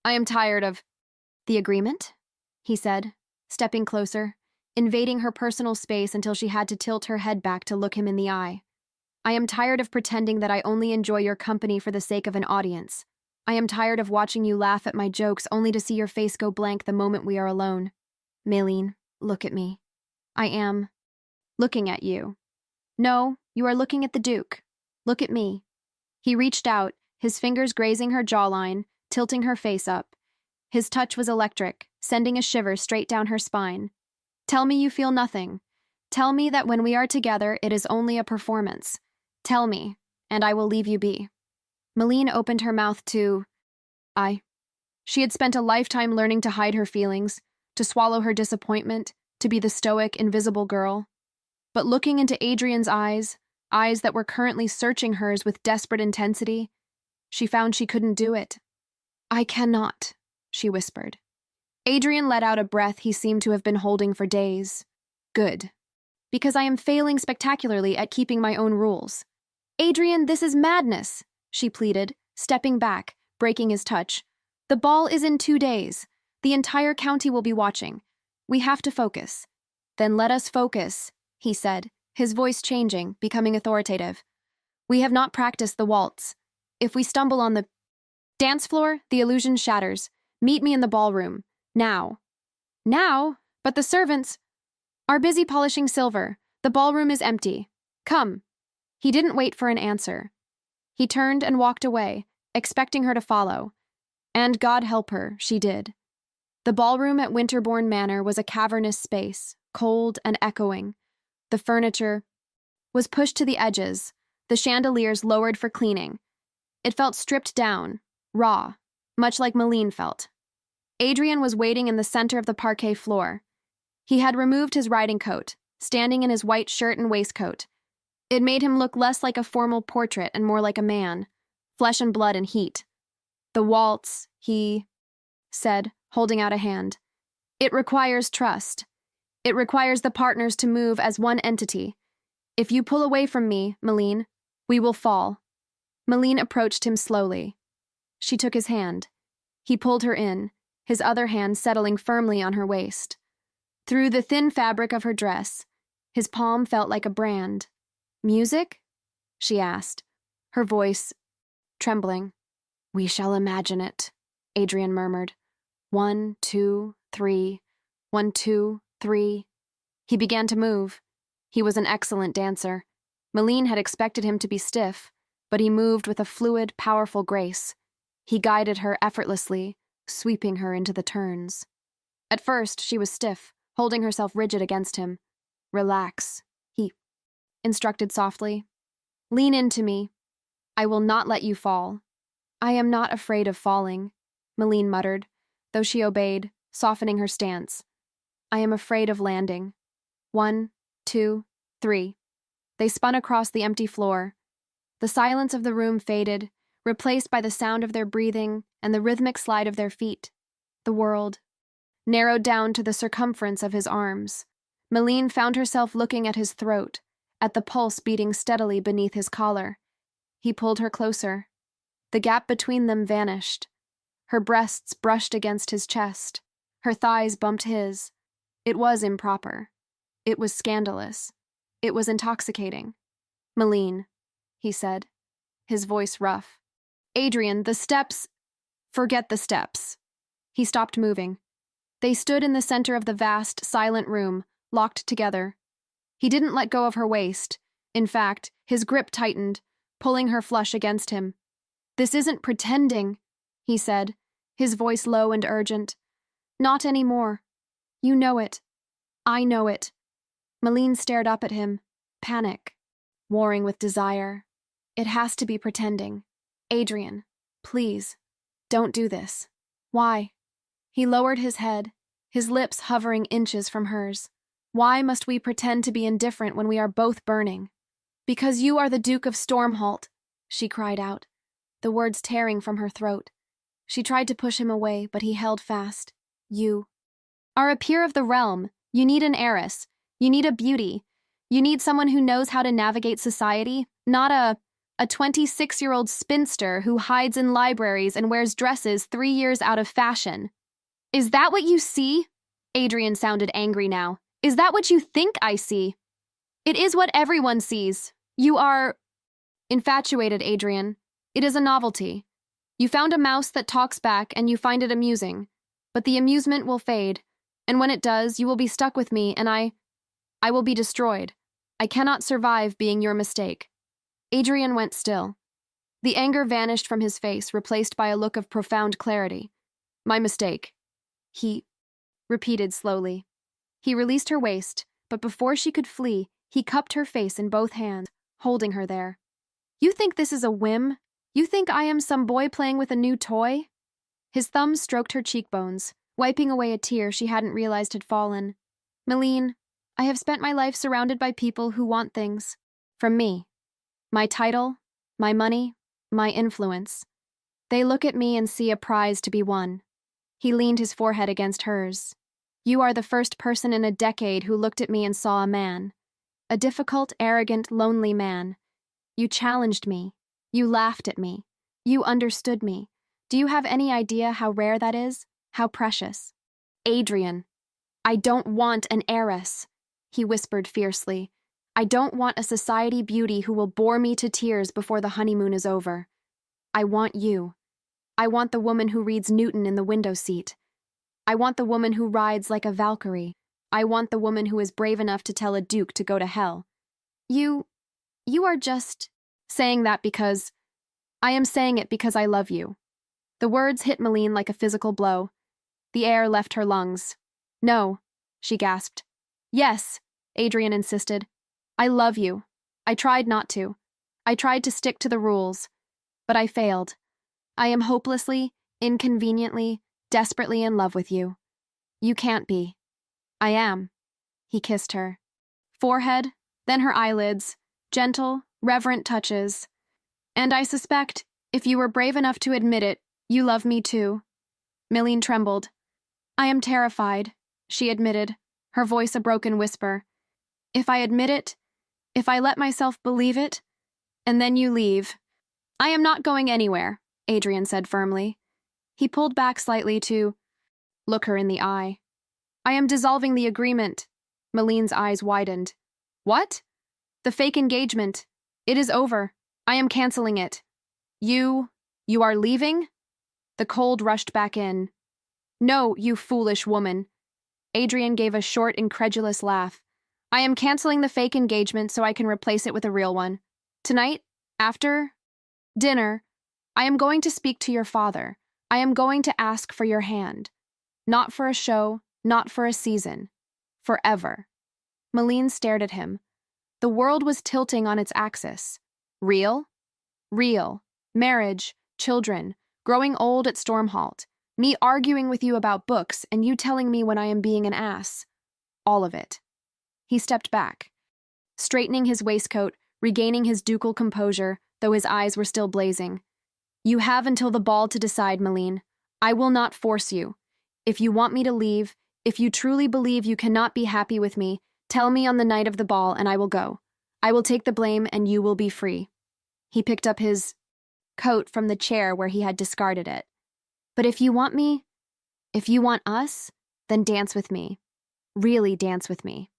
Speaker 1: "I am tired of—" "The agreement?" he said, stepping closer, invading her personal space until she had to tilt her head back to look him in the eye. "I am tired of pretending that I only enjoy your company for the sake of an audience. I am tired of watching you laugh at my jokes only to see your face go blank the moment we are alone. Meline, look at me. I am looking at you. No, you are looking at the Duke. Look at me." He reached out, his fingers grazing her jawline, tilting her face up. His touch was electric, sending a shiver straight down her spine. "Tell me you feel nothing. Tell me that when we are together, it is only a performance. Tell me, and I will leave you be." Meline opened her mouth to She had spent a lifetime learning to hide her feelings, to swallow her disappointment, to be the stoic, invisible girl. But looking into Adrien's eyes that were currently searching hers with desperate intensity, she found she couldn't do it. "I cannot," she whispered. Adrien let out a breath he seemed to have been holding for days. "Good. Because I am failing spectacularly at keeping my own rules." "Adrien, this is madness," she pleaded, stepping back, breaking his touch. "The ball is in 2 days. The entire county will be watching. We have to focus." "Then let us focus," he said, his voice changing, becoming authoritative. "We have not practiced the waltz. If we stumble on the dance floor, the illusion shatters. Meet me in the ballroom. Now." "Now? But the servants are busy polishing silver. The ballroom is empty. Come." He didn't wait for an answer. He turned and walked away, expecting her to follow. And God help her, she did. The ballroom at Winterborn Manor was a cavernous space, cold and echoing. The furniture was pushed to the edges, the chandeliers lowered for cleaning. It felt stripped down, raw, much like Meline felt. Adrien was waiting in the center of the parquet floor. He had removed his riding coat, standing in his white shirt and waistcoat. It made him look less like a formal portrait and more like a man, flesh and blood and heat. The waltz, he said, holding out a hand. It requires trust. It requires the partners to move as one entity. If you pull away from me, Meline, we will fall. Meline approached him slowly. She took his hand. He pulled her in, his other hand settling firmly on her waist. Through the thin fabric of her dress, his palm felt like a brand. Music? She asked, her voice trembling. We shall imagine it, Adrien murmured. 1, 2, 3. 1, 2, 3. He began to move. He was an excellent dancer. Meline had expected him to be stiff, but he moved with a fluid, powerful grace. He guided her effortlessly, sweeping her into the turns. At first, she was stiff, holding herself rigid against him. Relax, he instructed softly. Lean into me. I will not let you fall. I am not afraid of falling, Meline muttered, though she obeyed, softening her stance. I am afraid of landing. 1, 2, 3. They spun across the empty floor. The silence of the room faded, replaced by the sound of their breathing and the rhythmic slide of their feet. The world narrowed down to the circumference of his arms. Meline found herself looking at his throat, at the pulse beating steadily beneath his collar. He pulled her closer. The gap between them vanished. Her breasts brushed against his chest. Her thighs bumped his. It was improper. It was scandalous. It was intoxicating. Meline, he said, his voice rough. Adrien, the steps. Forget the steps. He stopped moving. They stood in the center of the vast, silent room, locked together. He didn't let go of her waist. In fact, his grip tightened, pulling her flush against him. This isn't pretending, he said, his voice low and urgent. Not anymore. You know it. I know it. Meline stared up at him, panic, warring with desire. It has to be pretending. Adrien, please, don't do this. Why? He lowered his head, his lips hovering inches from hers. Why must we pretend to be indifferent when we are both burning? Because you are the Duke of Stormhalt, she cried out, the words tearing from her throat. She tried to push him away, but he held fast. You are a peer of the realm. You need an heiress. You need a beauty. You need someone who knows how to navigate society, not a 26-year-old spinster who hides in libraries and wears dresses 3 years out of fashion. Is that what you see? Adrien sounded angry now. Is that what you think I see? It is what everyone sees. You are infatuated, Adrien. It is a novelty. You found a mouse that talks back and you find it amusing. But the amusement will fade, and when it does, you will be stuck with me and I will be destroyed. I cannot survive being your mistake. Adrien went still. The anger vanished from his face, replaced by a look of profound clarity. My mistake. He repeated slowly. He released her waist, but before she could flee, he cupped her face in both hands, holding her there. You think this is a whim? You think I am some boy playing with a new toy? His thumbs stroked her cheekbones, wiping away a tear she hadn't realized had fallen. Meline, I have spent my life surrounded by people who want things. From me. My title, my money, my influence. They look at me and see a prize to be won. He leaned his forehead against hers. You are the first person in a decade who looked at me and saw a man. A difficult, arrogant, lonely man. You challenged me. You laughed at me. You understood me. Do you have any idea how rare that is? How precious? Adrien, I don't want an heiress, he whispered fiercely. I don't want a society beauty who will bore me to tears before the honeymoon is over. I want you. I want the woman who reads Newton in the window seat. I want the woman who rides like a Valkyrie. I want the woman who is brave enough to tell a duke to go to hell. You are just saying that because I am saying it because I love you. The words hit Meline like a physical blow. The air left her lungs. No, she gasped. Yes, Adrien insisted. I love you. I tried not to. I tried to stick to the rules. But I failed. I am hopelessly, inconveniently, desperately in love with you. You can't be. I am. He kissed her. Forehead, then her eyelids, gentle, reverent touches. And I suspect, if you were brave enough to admit it, you love me too. Meline trembled. I am terrified, she admitted, her voice a broken whisper. If I admit it, if I let myself believe it, and then you leave. I am not going anywhere, Adrien said firmly. He pulled back slightly to look her in the eye. I am dissolving the agreement. Meline's eyes widened. What? The fake engagement. It is over. I am canceling it. You are leaving? The cold rushed back in. No, you foolish woman. Adrien gave a short, incredulous laugh. I am canceling the fake engagement so I can replace it with a real one. Tonight, after dinner, I am going to speak to your father. I am going to ask for your hand. Not for a show, not for a season. Forever. Meline stared at him. The world was tilting on its axis. Real? Real. Marriage, children, growing old at Stormhalt, me arguing with you about books and you telling me when I am being an ass. All of it. He stepped back, straightening his waistcoat, regaining his ducal composure, though his eyes were still blazing. You have until the ball to decide, Meline. I will not force you. If you want me to leave, if you truly believe you cannot be happy with me, tell me on the night of the ball and I will go. I will take the blame and you will be free. He picked up his coat from the chair where he had discarded it. But if you want me, if you want us, then dance with me. Really dance with me.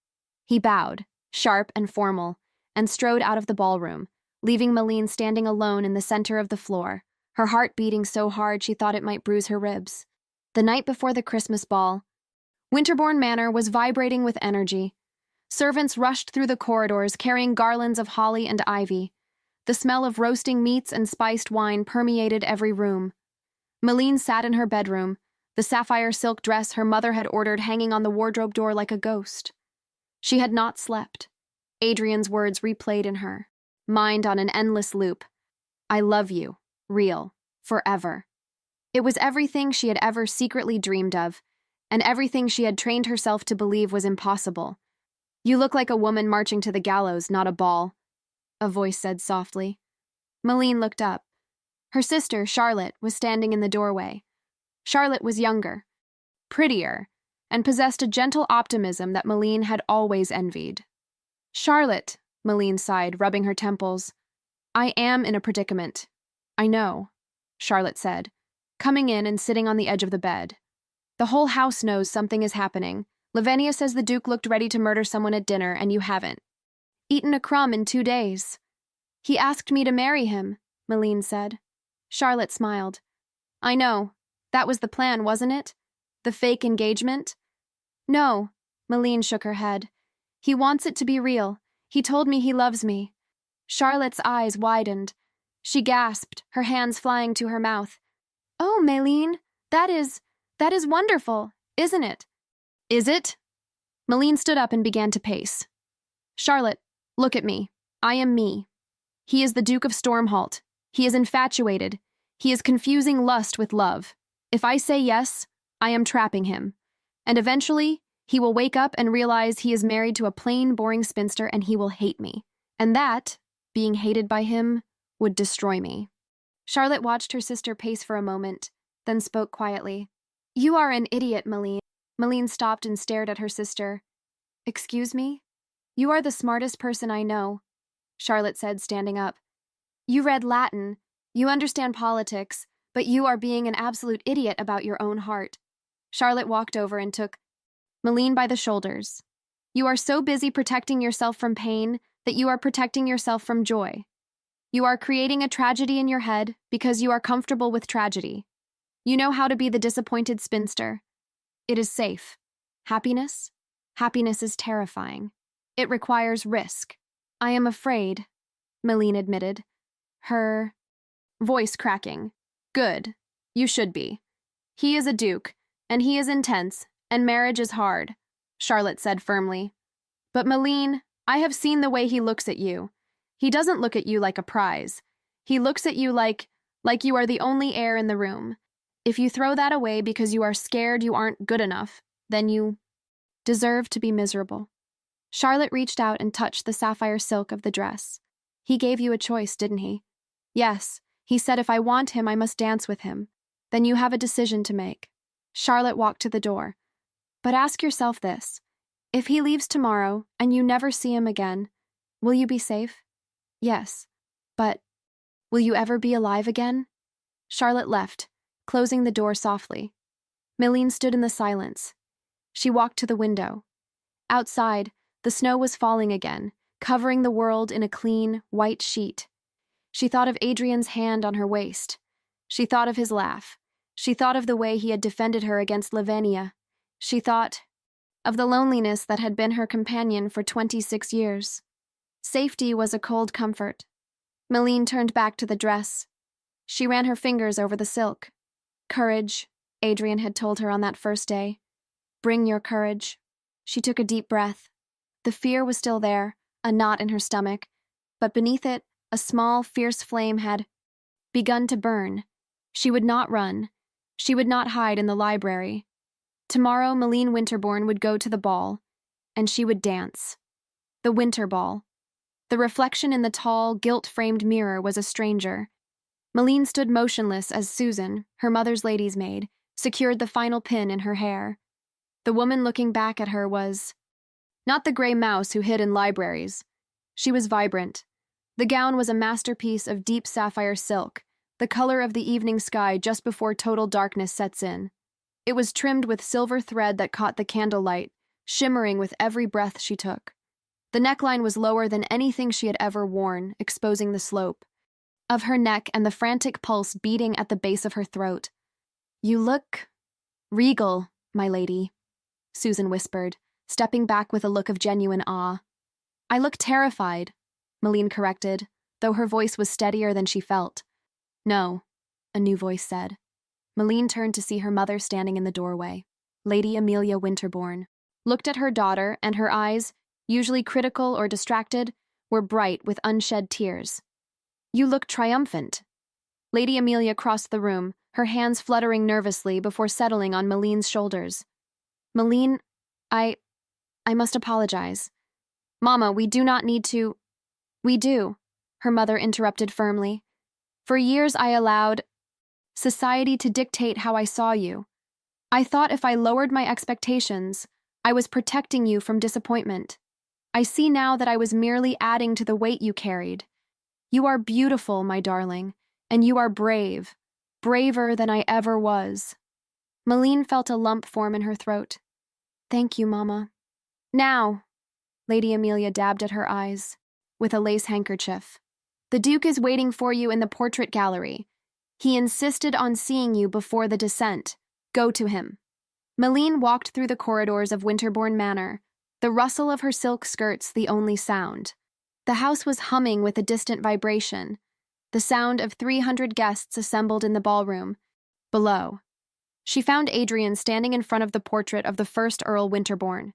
Speaker 1: He bowed, sharp and formal, and strode out of the ballroom, leaving Meline standing alone in the center of the floor, her heart beating so hard she thought it might bruise her ribs. The night before the Christmas ball, Winterborn Manor was vibrating with energy. Servants rushed through the corridors carrying garlands of holly and ivy. The smell of roasting meats and spiced wine permeated every room. Meline sat in her bedroom, the sapphire silk dress her mother had ordered hanging on the wardrobe door like a ghost. She had not slept. Adrien's words replayed in her, mind on an endless loop. I love you, real, forever. It was everything she had ever secretly dreamed of, and everything she had trained herself to believe was impossible. You look like a woman marching to the gallows, not a ball, a voice said softly. Meline looked up. Her sister, Charlotte, was standing in the doorway. Charlotte was younger, prettier, and possessed a gentle optimism that Meline had always envied. Charlotte, Meline sighed, rubbing her temples. I am in a predicament. I know, Charlotte said, coming in and sitting on the edge of the bed. The whole house knows something is happening. Lavinia says the Duke looked ready to murder someone at dinner, and you haven't eaten a crumb in 2 days. He asked me to marry him, Meline said. Charlotte smiled. I know. That was the plan, wasn't it? The fake engagement? No, Meline shook her head. He wants it to be real. He told me he loves me. Charlotte's eyes widened. She gasped, her hands flying to her mouth. Oh, Meline, that is wonderful, isn't it? Is it? Meline stood up and began to pace. Charlotte, look at me. I am me. He is the Duke of Stormhalt. He is infatuated. He is confusing lust with love. If I say yes, I am trapping him. And eventually, he will wake up and realize he is married to a plain, boring spinster and he will hate me. And that, being hated by him, would destroy me. Charlotte watched her sister pace for a moment, then spoke quietly. You are an idiot, Meline. Meline stopped and stared at her sister. Excuse me? You are the smartest person I know, Charlotte said, standing up. You read Latin, you understand politics, but you are being an absolute idiot about your own heart. Charlotte walked over and took Meline by the shoulders. You are so busy protecting yourself from pain that you are protecting yourself from joy. You are creating a tragedy in your head because you are comfortable with tragedy. You know how to be the disappointed spinster. It is safe. Happiness? Happiness is terrifying. It requires risk. I am afraid, Meline admitted, her voice cracking. Good. You should be. He is a duke, And he is intense, and marriage is hard, Charlotte said firmly. But Meline, I have seen the way he looks at you. He doesn't look at you like a prize. He looks at you like you are the only heir in the room. If you throw that away because you are scared you aren't good enough, then you deserve to be miserable. Charlotte reached out and touched the sapphire silk of the dress. He gave you a choice, didn't he? Yes, he said if I want him, I must dance with him. Then you have a decision to make. Charlotte walked to the door. But ask yourself this. If he leaves tomorrow and you never see him again, will you be safe? Yes. But will you ever be alive again? Charlotte left, closing the door softly. Meline stood in the silence. She walked to the window. Outside, the snow was falling again, covering the world in a clean, white sheet. She thought of Adrien's hand on her waist. She thought of his laugh. She thought of the way he had defended her against Lavinia. She thought of the loneliness that had been her companion for 26 years. Safety was a cold comfort. Meline turned back to the dress. She ran her fingers over the silk. Courage, Adrien had told her on that first day. Bring your courage. She took a deep breath. The fear was still there, a knot in her stomach, but beneath it, a small, fierce flame had begun to burn. She would not run. She would not hide in the library. Tomorrow, Meline Winterborn would go to the ball, and she would dance. The winter ball. The reflection in the tall, gilt-framed mirror was a stranger. Meline stood motionless as Susan, her mother's lady's maid, secured the final pin in her hair. The woman looking back at her was not the gray mouse who hid in libraries. She was vibrant. The gown was a masterpiece of deep sapphire silk, the color of the evening sky just before total darkness sets in. It was trimmed with silver thread that caught the candlelight, shimmering with every breath she took. The neckline was lower than anything she had ever worn, exposing the slope of her neck and the frantic pulse beating at the base of her throat. You look regal, my lady, Susan whispered, stepping back with a look of genuine awe. I look terrified, Meline corrected, though her voice was steadier than she felt. No, a new voice said. Meline turned to see her mother standing in the doorway. Lady Amelia Winterborn looked at her daughter, and her eyes, usually critical or distracted, were bright with unshed tears. You look triumphant. Lady Amelia crossed the room, her hands fluttering nervously before settling on Meline's shoulders. Meline, I must apologize. Mama, we do not need to. We do, her mother interrupted firmly. For years I allowed society to dictate how I saw you. I thought if I lowered my expectations, I was protecting you from disappointment. I see now that I was merely adding to the weight you carried. You are beautiful, my darling, and you are brave, braver than I ever was. Meline felt a lump form in her throat. Thank you, Mama. Now, Lady Amelia dabbed at her eyes with a lace handkerchief. The Duke is waiting for you in the portrait gallery. He insisted on seeing you before the descent. Go to him. Meline walked through the corridors of Winterborn Manor, the rustle of her silk skirts the only sound. The house was humming with a distant vibration, the sound of 300 guests assembled in the ballroom. Below, she found Adrien standing in front of the portrait of the first Earl Winterborn.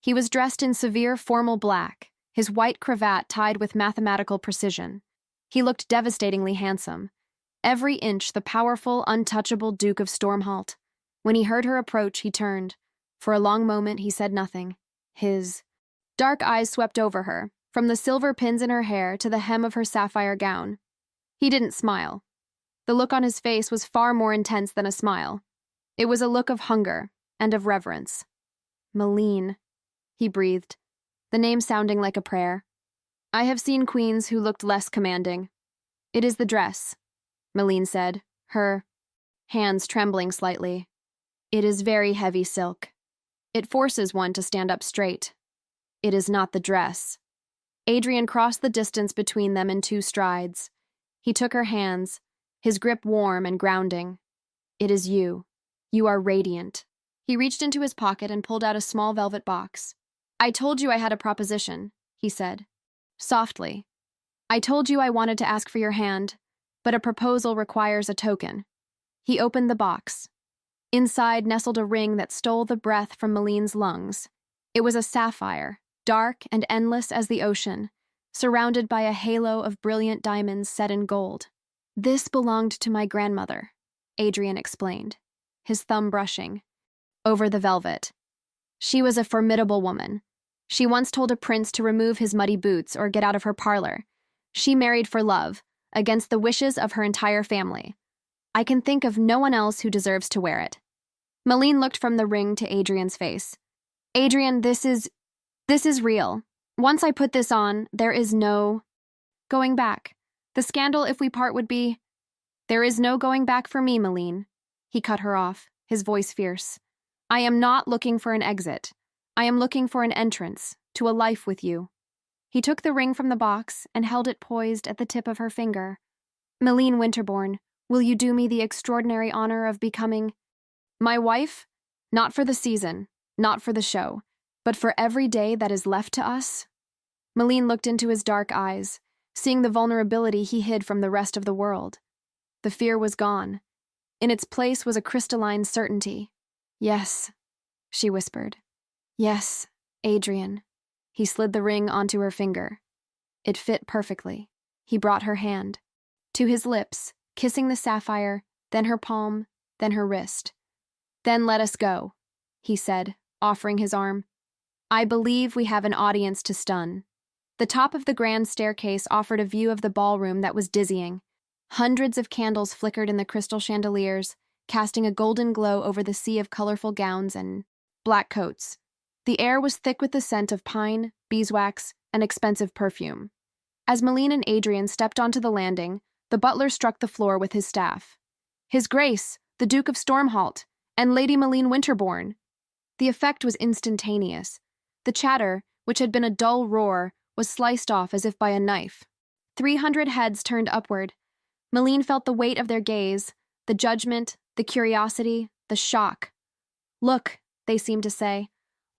Speaker 1: He was dressed in severe formal black, his white cravat tied with mathematical precision. He looked devastatingly handsome, every inch the powerful, untouchable Duke of Stormhalt. When he heard her approach, he turned. For a long moment, he said nothing. His dark eyes swept over her, from the silver pins in her hair to the hem of her sapphire gown. He didn't smile. The look on his face was far more intense than a smile. It was a look of hunger and of reverence. Meline, he breathed, the name sounding like a prayer. I have seen queens who looked less commanding. It is the dress, Meline said, her hands trembling slightly. It is very heavy silk. It forces one to stand up straight. It is not the dress. Adrien crossed the distance between them in 2 strides. He took her hands, his grip warm and grounding. It is you. You are radiant. He reached into his pocket and pulled out a small velvet box. I told you I had a proposition, he said, softly. I told you I wanted to ask for your hand, but a proposal requires a token. He opened the box. Inside nestled a ring that stole the breath from Meline's lungs. It was a sapphire, dark and endless as the ocean, surrounded by a halo of brilliant diamonds set in gold. "This belonged to my grandmother," Adrien explained, his thumb brushing over the velvet. "She was a formidable woman. She once told a prince to remove his muddy boots or get out of her parlor. She married for love, against the wishes of her entire family. I can think of no one else who deserves to wear it." Meline looked from the ring to Adrien's face. "Adrien, this is real. Once I put this on, there is no going back. The scandal if we part would be—" "There is no going back for me, Meline," he cut her off, his voice fierce. "I am not looking for an exit. I am looking for an entrance to a life with you." He took the ring from the box and held it poised at the tip of her finger. "Meline Winterborn, will you do me the extraordinary honor of becoming my wife? Not for the season, not for the show, but for every day that is left to us?" Meline looked into his dark eyes, seeing the vulnerability he hid from the rest of the world. The fear was gone. In its place was a crystalline certainty. "Yes," she whispered. "Yes, Adrien." He slid the ring onto her finger. It fit perfectly. He brought her hand to his lips, kissing the sapphire, then her palm, then her wrist. "Then let us go," he said, offering his arm. "I believe we have an audience to stun." The top of the grand staircase offered a view of the ballroom that was dizzying. Hundreds of candles flickered in the crystal chandeliers, casting a golden glow over the sea of colorful gowns and black coats. The air was thick with the scent of pine, beeswax, and expensive perfume. As Meline and Adrien stepped onto the landing, the butler struck the floor with his staff. "His Grace, the Duke of Stormhalt, and Lady Meline Winterborn." The effect was instantaneous. The chatter, which had been a dull roar, was sliced off as if by a knife. 300 heads turned upward. Meline felt the weight of their gaze, the judgment, the curiosity, the shock. "Look," they seemed to say.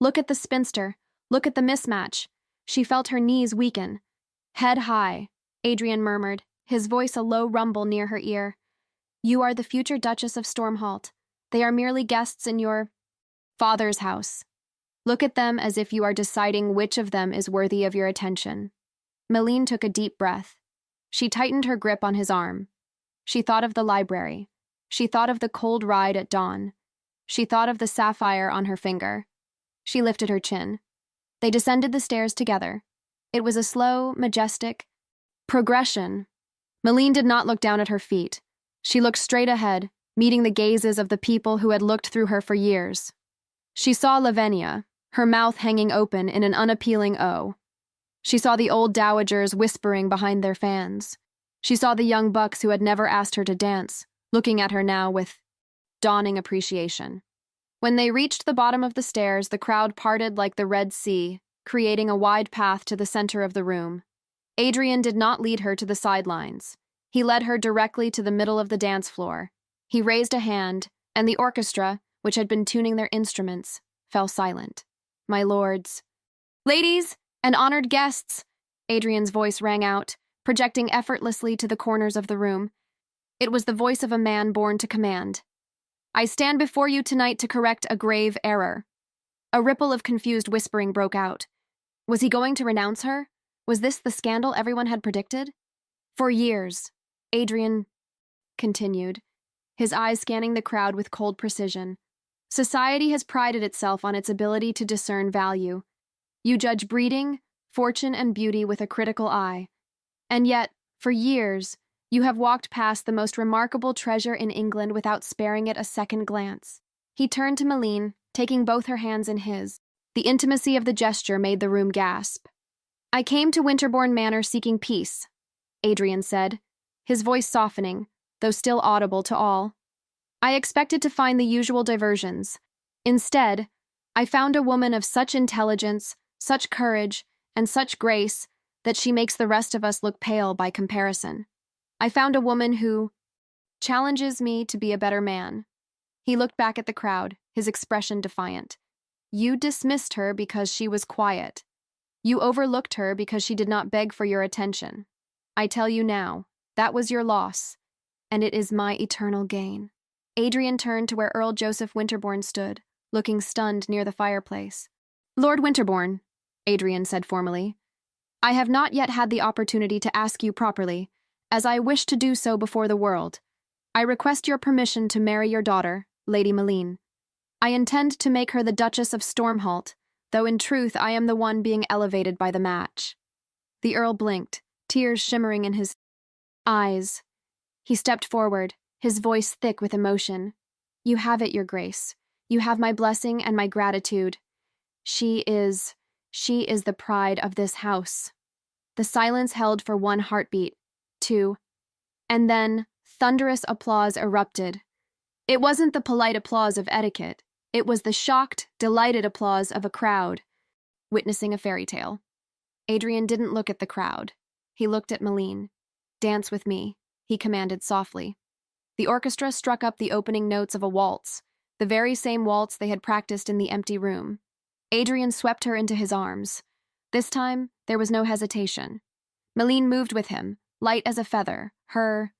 Speaker 1: "Look at the spinster. Look at the mismatch." She felt her knees weaken. "Head high," Adrien murmured, his voice a low rumble near her ear. "You are the future Duchess of Stormhalt. They are merely guests in your father's house. Look at them as if you are deciding which of them is worthy of your attention." Meline took a deep breath. She tightened her grip on his arm. She thought of the library. She thought of the cold ride at dawn. She thought of the sapphire on her finger. She lifted her chin. They descended the stairs together. It was a slow, majestic progression. Meline did not look down at her feet. She looked straight ahead, meeting the gazes of the people who had looked through her for years. She saw Lavinia, her mouth hanging open in an unappealing O. She saw the old dowagers whispering behind their fans. She saw the young bucks who had never asked her to dance, looking at her now with dawning appreciation. When they reached the bottom of the stairs, the crowd parted like the Red Sea, creating a wide path to the center of the room. Adrien did not lead her to the sidelines. He led her directly to the middle of the dance floor. He raised a hand, and the orchestra, which had been tuning their instruments, fell silent. "My lords, ladies, and honored guests," Adrien's voice rang out, projecting effortlessly to the corners of the room. It was the voice of a man born to command. "I stand before you tonight to correct a grave error." A ripple of confused whispering broke out. Was he going to renounce her? Was this the scandal everyone had predicted? "For years," Adrien continued, his eyes scanning the crowd with cold precision, "society has prided itself on its ability to discern value. You judge breeding, fortune, and beauty with a critical eye. And yet, for years, you have walked past the most remarkable treasure in England without sparing it a second glance." He turned to Meline, taking both her hands in his. The intimacy of the gesture made the room gasp. "I came to Winterborn Manor seeking peace," Adrien said, his voice softening, though still audible to all. "I expected to find the usual diversions. Instead, I found a woman of such intelligence, such courage, and such grace that she makes the rest of us look pale by comparison. I found a woman who challenges me to be a better man." He looked back at the crowd, his expression defiant. "You dismissed her because she was quiet. You overlooked her because she did not beg for your attention. I tell you now, that was your loss, and it is my eternal gain." Adrien turned to where Earl Joseph Winterborn stood, looking stunned near the fireplace. "Lord Winterborn," Adrien said formally, "I have not yet had the opportunity to ask you properly, as I wish to do so before the world. I request your permission to marry your daughter, Lady Meline. I intend to make her the Duchess of Stormhalt, though in truth I am the one being elevated by the match." The Earl blinked, tears shimmering in his eyes. He stepped forward, his voice thick with emotion. "You have it, Your Grace. You have my blessing and my gratitude. She is the pride of this house." The silence held for one heartbeat, two, and then thunderous applause erupted. It wasn't the polite applause of etiquette. It was the shocked, delighted applause of a crowd witnessing a fairy tale. Adrien didn't look at the crowd. He looked at Meline. "Dance with me," he commanded softly. The orchestra struck up the opening notes of a waltz, the very same waltz they had practiced in the empty room. Adrien swept her into his arms. This time, there was no hesitation. Meline moved with him, light as a feather, her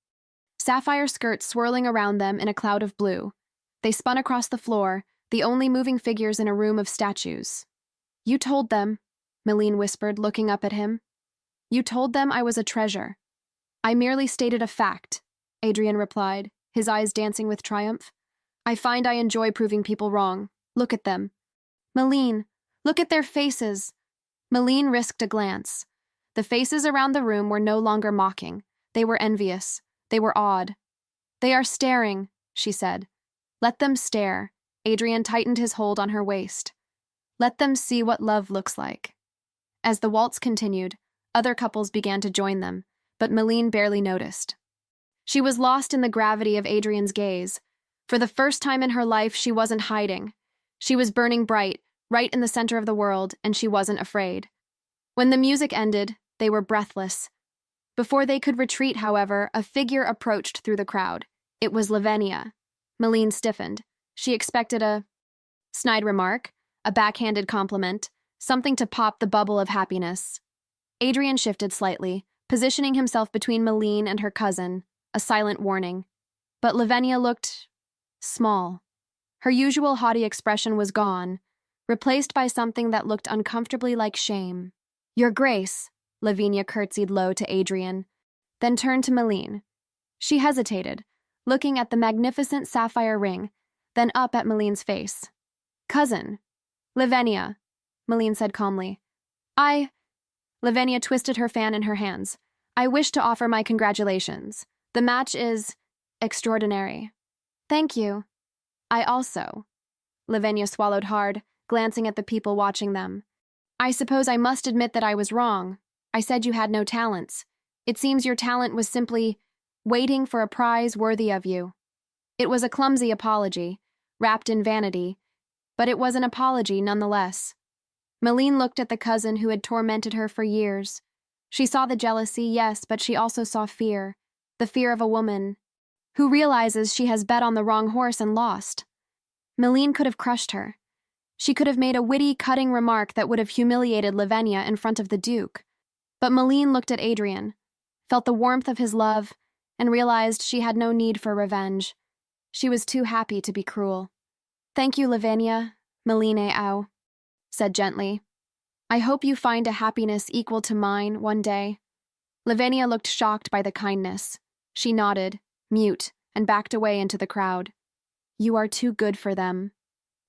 Speaker 1: sapphire skirt swirling around them in a cloud of blue. They spun across the floor, the only moving figures in a room of statues. "You told them," Meline whispered, looking up at him. "You told them I was a treasure." "I merely stated a fact," Adrien replied, his eyes dancing with triumph. "I find I enjoy proving people wrong. Look at them." "Meline, look at their faces." Meline risked a glance. The faces around the room were no longer mocking. They were envious. They were awed. "They are staring," she said. "Let them stare." Adrien tightened his hold on her waist. "Let them see what love looks like." As the waltz continued, other couples began to join them, but Meline barely noticed. She was lost in the gravity of Adrien's gaze. For the first time in her life, she wasn't hiding. She was burning bright, right in the center of the world, and she wasn't afraid. When the music ended, they were breathless. Before they could retreat, however, a figure approached through the crowd. It was Lavinia. Meline stiffened. She expected a snide remark, a backhanded compliment, something to pop the bubble of happiness. Adrien shifted slightly, positioning himself between Meline and her cousin, a silent warning. But Lavinia looked small. Her usual haughty expression was gone, replaced by something that looked uncomfortably like shame. "Your Grace," Lavinia curtsied low to Adrien, then turned to Meline. She hesitated, looking at the magnificent sapphire ring, then up at Meline's face. "Cousin." "Lavinia," Meline said calmly. Lavinia twisted her fan in her hands. "I wish to offer my congratulations. The match is extraordinary." "Thank you." "I also." Lavinia swallowed hard, glancing at the people watching them. "I suppose I must admit that I was wrong. I said you had no talents. It seems your talent was simply waiting for a prize worthy of you." It was a clumsy apology, wrapped in vanity, but it was an apology nonetheless. Meline looked at the cousin who had tormented her for years. She saw the jealousy, yes, but she also saw fear, the fear of a woman who realizes she has bet on the wrong horse and lost. Meline could have crushed her. She could have made a witty, cutting remark that would have humiliated Lavinia in front of the Duke. But Meline looked at Adrien, felt the warmth of his love, and realized she had no need for revenge. She was too happy to be cruel. "Thank you, Lavinia," Meline said gently. "I hope you find a happiness equal to mine one day." Lavinia looked shocked by the kindness. She nodded, mute, and backed away into the crowd. "You are too good for them,"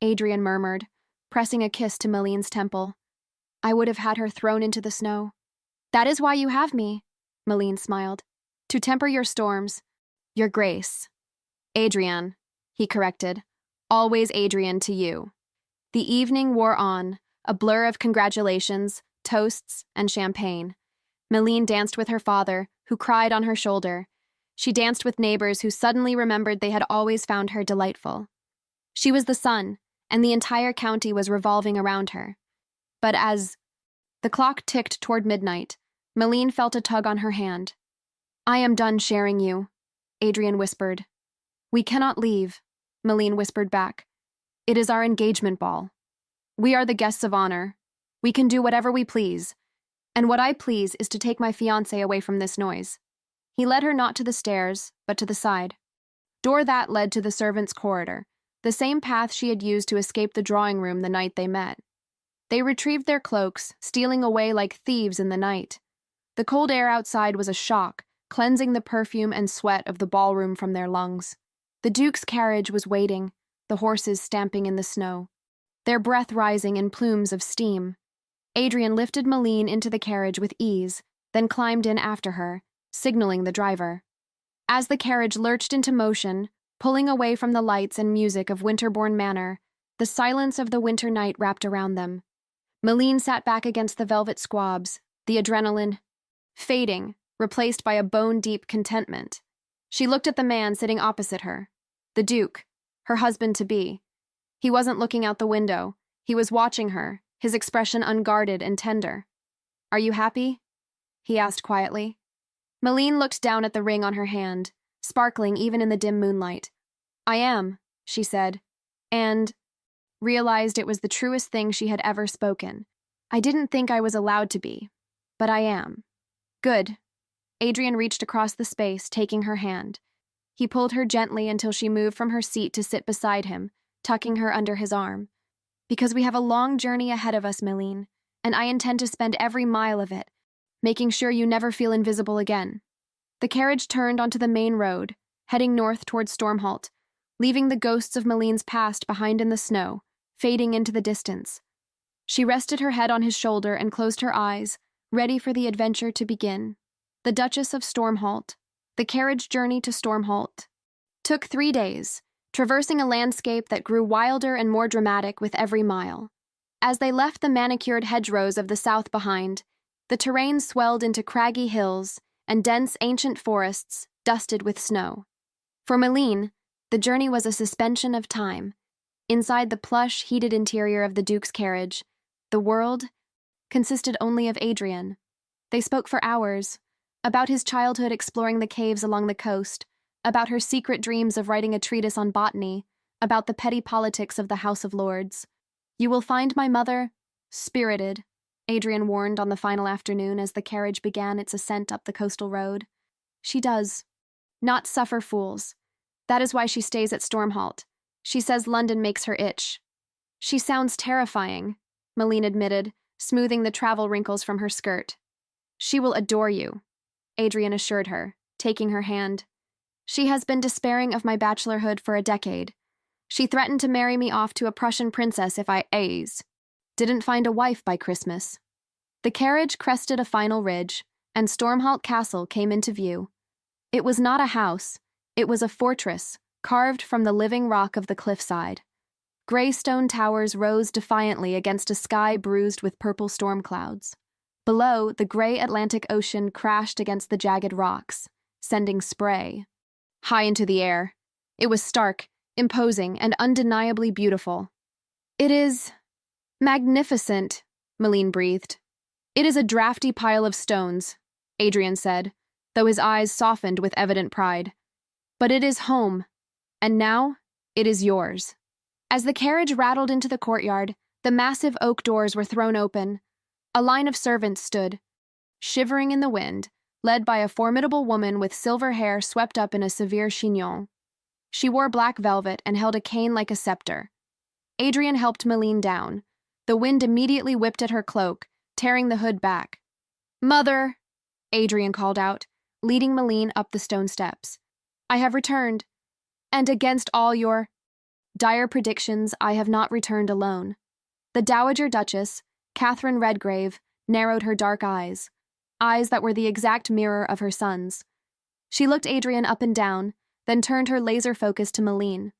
Speaker 1: Adrien murmured, pressing a kiss to Meline's temple. "I would have had her thrown into the snow." "That is why you have me," Meline smiled. "To temper your storms." "Your Grace." "Adrien," he corrected. "Always Adrien to you." The evening wore on, a blur of congratulations, toasts, and champagne. Meline danced with her father, who cried on her shoulder. She danced with neighbors who suddenly remembered they had always found her delightful. She was the sun, and the entire county was revolving around her. But as the clock ticked toward midnight, Meline felt a tug on her hand. "I am done sharing you," Adrien whispered. "We cannot leave," Meline whispered back. "It is our engagement ball. We are the guests of honor. We can do whatever we please. And what I please is to take my fiancé away from this noise." He led her not to the stairs, but to the side. door that led to the servants' corridor, the same path she had used to escape the drawing room the night they met. They retrieved their cloaks, stealing away like thieves in the night. The cold air outside was a shock, cleansing the perfume and sweat of the ballroom from their lungs. The Duke's carriage was waiting, the horses stamping in the snow, their breath rising in plumes of steam. Adrien lifted Meline into the carriage with ease, then climbed in after her, signaling the driver. As the carriage lurched into motion, pulling away from the lights and music of Winterborn Manor, the silence of the winter night wrapped around them. Meline sat back against the velvet squabs, the adrenaline fading, replaced by a bone-deep contentment. She looked at the man sitting opposite her, the Duke, her husband-to-be. He wasn't looking out the window. He was watching her, his expression unguarded and tender. "Are you happy?" he asked quietly. Meline looked down at the ring on her hand, sparkling even in the dim moonlight. "I am," she said, and realized it was the truest thing she had ever spoken. "I didn't think I was allowed to be, but I am." "Good." Adrien reached across the space, taking her hand. He pulled her gently until she moved from her seat to sit beside him, tucking her under his arm. "Because we have a long journey ahead of us, Meline, and I intend to spend every mile of it, making sure you never feel invisible again." The carriage turned onto the main road, heading north toward Stormhalt, leaving the ghosts of Meline's past behind in the snow, fading into the distance. She rested her head on his shoulder and closed her eyes, ready for the adventure to begin. The Duchess of Stormhalt. The carriage journey to Stormhalt took 3 days, traversing a landscape that grew wilder and more dramatic with every mile. As they left the manicured hedgerows of the south behind, the terrain swelled into craggy hills and dense ancient forests dusted with snow. For Meline, the journey was a suspension of time. Inside the plush, heated interior of the Duke's carriage, the world consisted only of Adrien. They spoke for hours, about his childhood exploring the caves along the coast, about her secret dreams of writing a treatise on botany, about the petty politics of the House of Lords. "You will find my mother spirited," Adrien warned on the final afternoon as the carriage began its ascent up the coastal road. "She does not suffer fools. That is why she stays at Stormhalt. She says London makes her itch." "She sounds terrifying," Meline admitted, smoothing the travel wrinkles from her skirt. "She will adore you," Adrien assured her, taking her hand. "She has been despairing of my bachelorhood for a decade. She threatened to marry me off to a Prussian princess if I didn't find a wife by Christmas." The carriage crested a final ridge, and Stormhalt Castle came into view. It was not a house, it was a fortress, carved from the living rock of the cliffside. Gray stone towers rose defiantly against a sky bruised with purple storm clouds. Below, the gray Atlantic Ocean crashed against the jagged rocks, sending spray high into the air. It was stark, imposing, and undeniably beautiful. "It is magnificent," Meline breathed. "It is a drafty pile of stones," Adrien said, though his eyes softened with evident pride. "But it is home, and now it is yours." As the carriage rattled into the courtyard, the massive oak doors were thrown open. A line of servants stood, shivering in the wind, led by a formidable woman with silver hair swept up in a severe chignon. She wore black velvet and held a cane like a scepter. Adrien helped Meline down. The wind immediately whipped at her cloak, tearing the hood back. "Mother," Adrien called out, leading Meline up the stone steps. "I have returned, and against all your dire predictions, I have not returned alone." The Dowager Duchess, Adrien Redgrave, narrowed her dark eyes that were the exact mirror of her son's. She looked Adrien up and down, then turned her laser focus to Meline.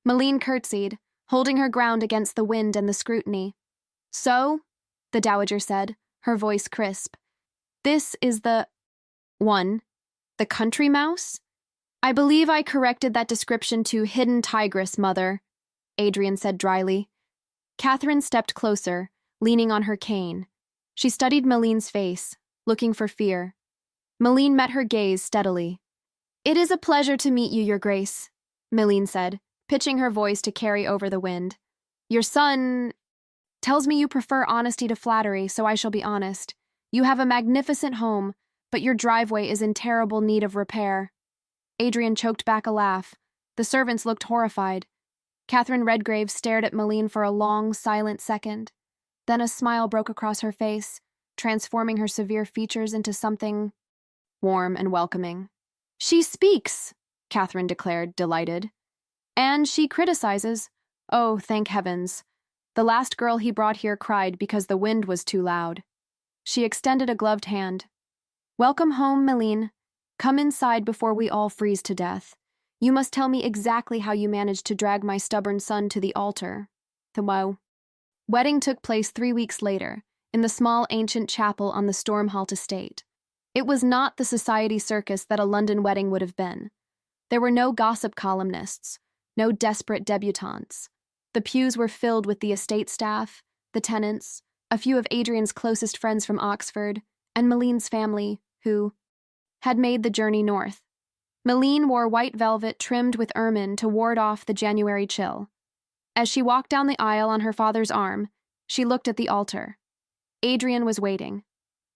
Speaker 1: Meline curtsied, holding her ground against the wind and the scrutiny. "So," the Dowager said, her voice crisp, "this is the country mouse?" "I believe I corrected that description to hidden tigress, mother," Adrien said dryly. Catherine stepped closer, leaning on her cane. She studied Meline's face, looking for fear. Meline met her gaze steadily. "It is a pleasure to meet you, Your Grace," Meline said, pitching her voice to carry over the wind. "Your son tells me you prefer honesty to flattery, so I shall be honest. You have a magnificent home, but your driveway is in terrible need of repair." Adrien choked back a laugh, The servants looked horrified. Adrien Redgrave stared at Meline for a long, silent second. Then a smile broke across her face, transforming her severe features into something warm and welcoming. "She speaks," Adrien declared, delighted. "And she criticizes. Oh, thank heavens. The last girl he brought here cried because the wind was too loud." She extended a gloved hand. "Welcome home, Meline. Come inside before we all freeze to death. You must tell me exactly how you managed to drag my stubborn son to the altar." The wedding took place 3 weeks later, in the small ancient chapel on the Stormhalt estate. It was not the society circus that a London wedding would have been. There were no gossip columnists, no desperate debutantes. The pews were filled with the estate staff, the tenants, a few of Adrian's closest friends from Oxford, and Meline's family, who had made the journey north. Meline wore white velvet trimmed with ermine to ward off the January chill. As she walked down the aisle on her father's arm, she looked at the altar. Adrien was waiting.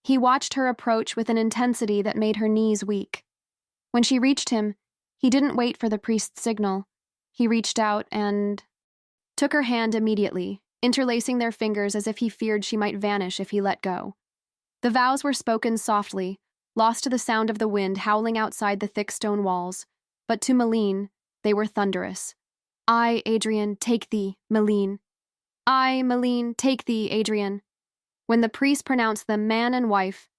Speaker 1: He watched her approach with an intensity that made her knees weak. When she reached him, he didn't wait for the priest's signal. He reached out and took her hand immediately, interlacing their fingers as if he feared she might vanish if he let go. The vows were spoken softly, lost to the sound of the wind howling outside the thick stone walls, but to Meline, they were thunderous. "I, Adrien, take thee, Meline. I, Meline, take thee, Adrien." When the priest pronounced them man and wife,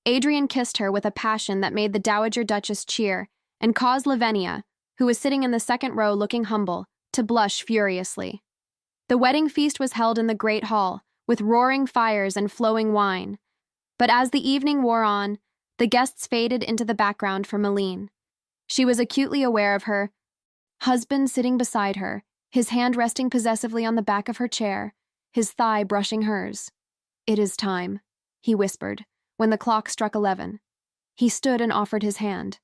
Speaker 1: Adrien kissed her with a passion that made the Dowager Duchess cheer and caused Lavinia, who was sitting in the second row looking humble, to blush furiously. The wedding feast was held in the great hall, with roaring fires and flowing wine. But as the evening wore on, the guests faded into the background for Meline. She was acutely aware of her husband sitting beside her, his hand resting possessively on the back of her chair, his thigh brushing hers. "It is time," he whispered, when the clock struck 11. He stood and offered his hand.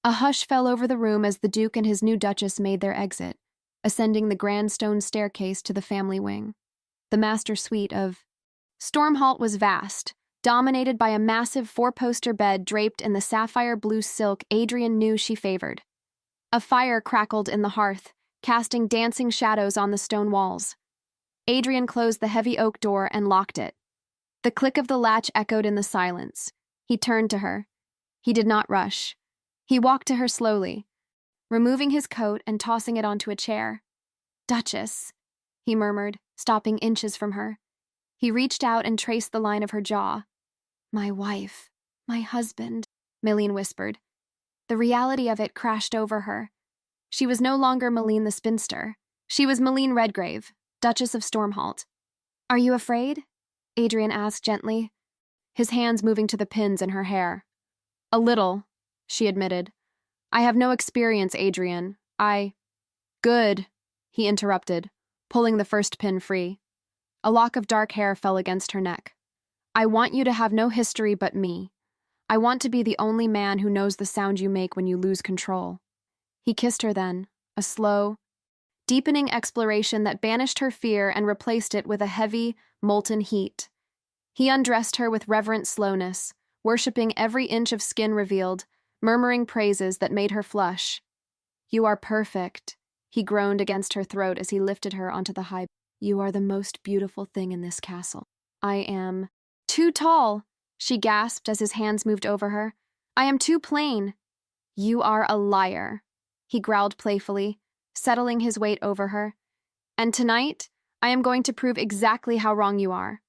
Speaker 1: A hush fell over the room as the Duke and his new Duchess made their exit, ascending the grand stone staircase to the family wing. The master suite of Stormhalt was vast, dominated by a massive four-poster bed draped in the sapphire blue silk Adrien knew she favored. A fire crackled in the hearth, casting dancing shadows on the stone walls. Adrien closed the heavy oak door and locked it. The click of the latch echoed in the silence. He turned to her. He did not rush. He walked to her slowly, removing his coat and tossing it onto a chair. "Duchess," he murmured, stopping inches from her. He reached out and traced the line of her jaw. "My wife, my husband," Meline whispered. The reality of it crashed over her. She was no longer Meline the spinster. She was Meline Redgrave, Duchess of Stormhalt. "Are you afraid?" Adrien asked gently, his hands moving to the pins in her hair. "A little," she admitted. "I have no experience, Adrien. Good," he interrupted, pulling the first pin free. A lock of dark hair fell against her neck. "I want you to have no history but me. I want to be the only man who knows the sound you make when you lose control." He kissed her then, a slow, deepening exploration that banished her fear and replaced it with a heavy, molten heat. He undressed her with reverent slowness, worshipping every inch of skin revealed, murmuring praises that made her flush. "You are perfect," he groaned against her throat as he lifted her onto the high. "You are the most beautiful thing in this castle." "I am too tall," she gasped as his hands moved over her. "I am too plain." "You are a liar," he growled playfully, settling his weight over her. "And tonight, I am going to prove exactly how wrong you are."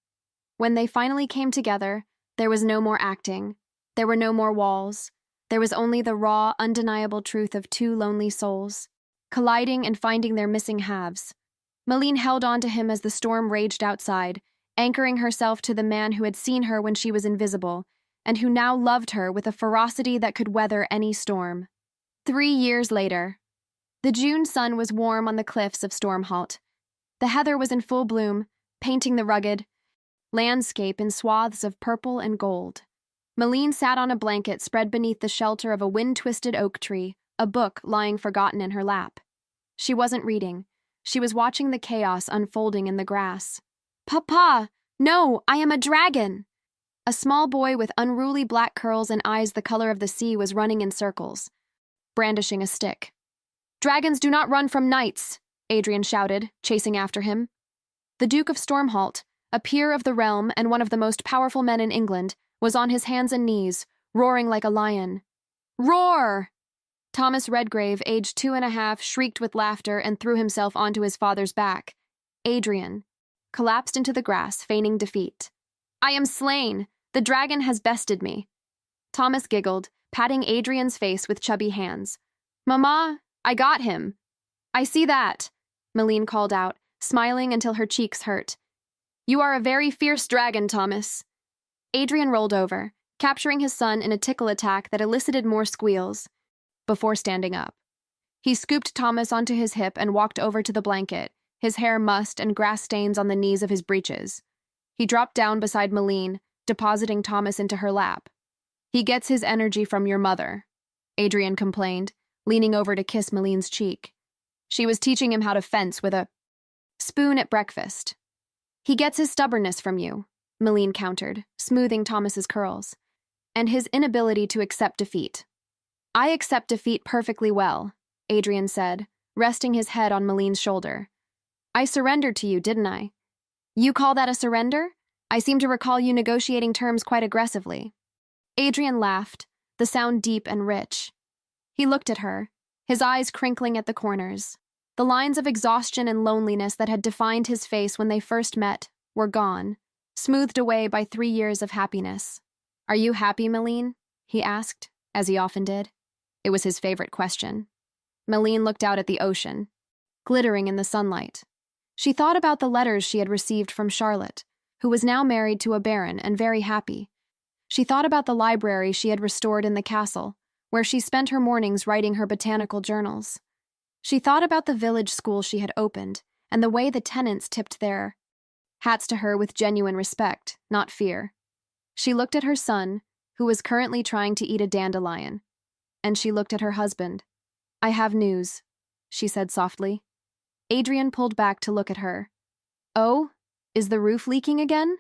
Speaker 1: When they finally came together, there was no more acting. There were no more walls. There was only the raw, undeniable truth of two lonely souls, colliding and finding their missing halves. Meline held on to him as the storm raged outside, anchoring herself to the man who had seen her when she was invisible, and who now loved her with a ferocity that could weather any storm. 3 years later. The June sun was warm on the cliffs of Stormhalt. The heather was in full bloom, painting the rugged landscape in swaths of purple and gold. Meline sat on a blanket spread beneath the shelter of a wind-twisted oak tree, a book lying forgotten in her lap. She wasn't reading. She was watching the chaos unfolding in the grass. "Papa! No, I am a dragon!" A small boy with unruly black curls and eyes the color of the sea was running in circles, brandishing a stick. Dragons do not run from knights, Adrien shouted, chasing after him. The Duke of Stormhalt, a peer of the realm and one of the most powerful men in England, was on his hands and knees, roaring like a lion. Roar! Thomas Redgrave, aged 2.5, shrieked with laughter and threw himself onto his father's back. Adrien collapsed into the grass, feigning defeat. I am slain! The dragon has bested me. Thomas giggled, patting Adrien's face with chubby hands. Mama, I got him. I see that, Meline called out, smiling until her cheeks hurt. You are a very fierce dragon, Thomas. Adrien rolled over, capturing his son in a tickle attack that elicited more squeals, before standing up. He scooped Thomas onto his hip and walked over to the blanket, his hair mussed and grass stains on the knees of his breeches. He dropped down beside Meline, depositing Thomas into her lap. He gets his energy from your mother, Adrien complained, leaning over to kiss Meline's cheek. She was teaching him how to fence with a spoon at breakfast. He gets his stubbornness from you, Meline countered, smoothing Thomas's curls, and his inability to accept defeat. I accept defeat perfectly well, Adrien said, resting his head on Meline's shoulder. I surrendered to you, didn't I? You call that a surrender? I seem to recall you negotiating terms quite aggressively. Adrien laughed, the sound deep and rich. He looked at her, his eyes crinkling at the corners. The lines of exhaustion and loneliness that had defined his face when they first met were gone, smoothed away by 3 years of happiness. Are you happy, Meline? He asked, as he often did. It was his favorite question. Meline looked out at the ocean, glittering in the sunlight. She thought about the letters she had received from Charlotte, who was now married to a baron and very happy. She thought about the library she had restored in the castle, where she spent her mornings writing her botanical journals. She thought about the village school she had opened, and the way the tenants tipped their hats to her with genuine respect, not fear. She looked at her son, who was currently trying to eat a dandelion, and she looked at her husband. I have news, she said softly. Adrien pulled back to look at her. Oh, is the roof leaking again?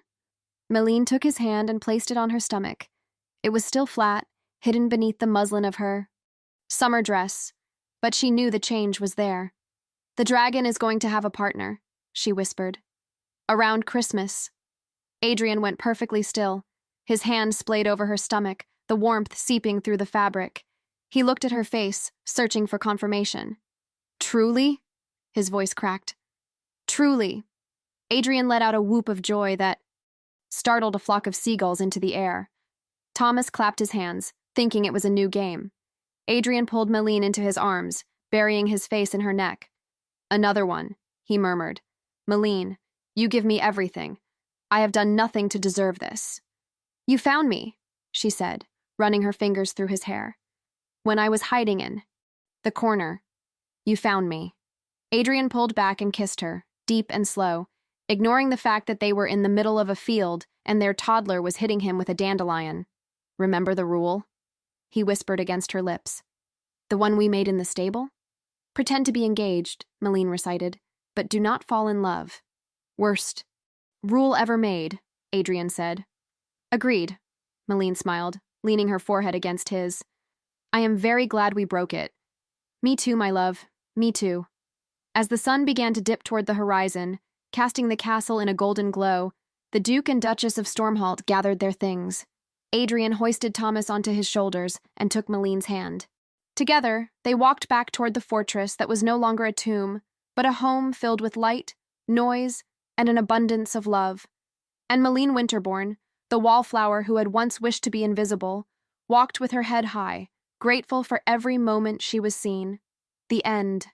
Speaker 1: Meline took his hand and placed it on her stomach. It was still flat, hidden beneath the muslin of her summer dress, but she knew the change was there. The dragon is going to have a partner, she whispered. Around Christmas. Adrien went perfectly still, his hand splayed over her stomach, the warmth seeping through the fabric. He looked at her face, searching for confirmation. Truly? His voice cracked. Truly. Adrien let out a whoop of joy that startled a flock of seagulls into the air. Thomas clapped his hands, thinking it was a new game. Adrien pulled Meline into his arms, burying his face in her neck. Another one, he murmured. Meline, you give me everything. I have done nothing to deserve this. You found me, she said, running her fingers through his hair. When I was hiding in the corner, you found me. Adrien pulled back and kissed her, deep and slow, ignoring the fact that they were in the middle of a field and their toddler was hitting him with a dandelion. Remember the rule? He whispered against her lips. The one we made in the stable? Pretend to be engaged, Meline recited, but do not fall in love. Worst rule ever made, Adrien said. Agreed, Meline smiled, leaning her forehead against his. I am very glad we broke it. Me too, my love, me too. As the sun began to dip toward the horizon, casting the castle in a golden glow, the Duke and Duchess of Stormhalt gathered their things. Adrien hoisted Thomas onto his shoulders and took Meline's hand. Together, they walked back toward the fortress that was no longer a tomb, but a home filled with light, noise, and an abundance of love. And Meline Winterborn, the wallflower who had once wished to be invisible, walked with her head high, grateful for every moment she was seen. The end.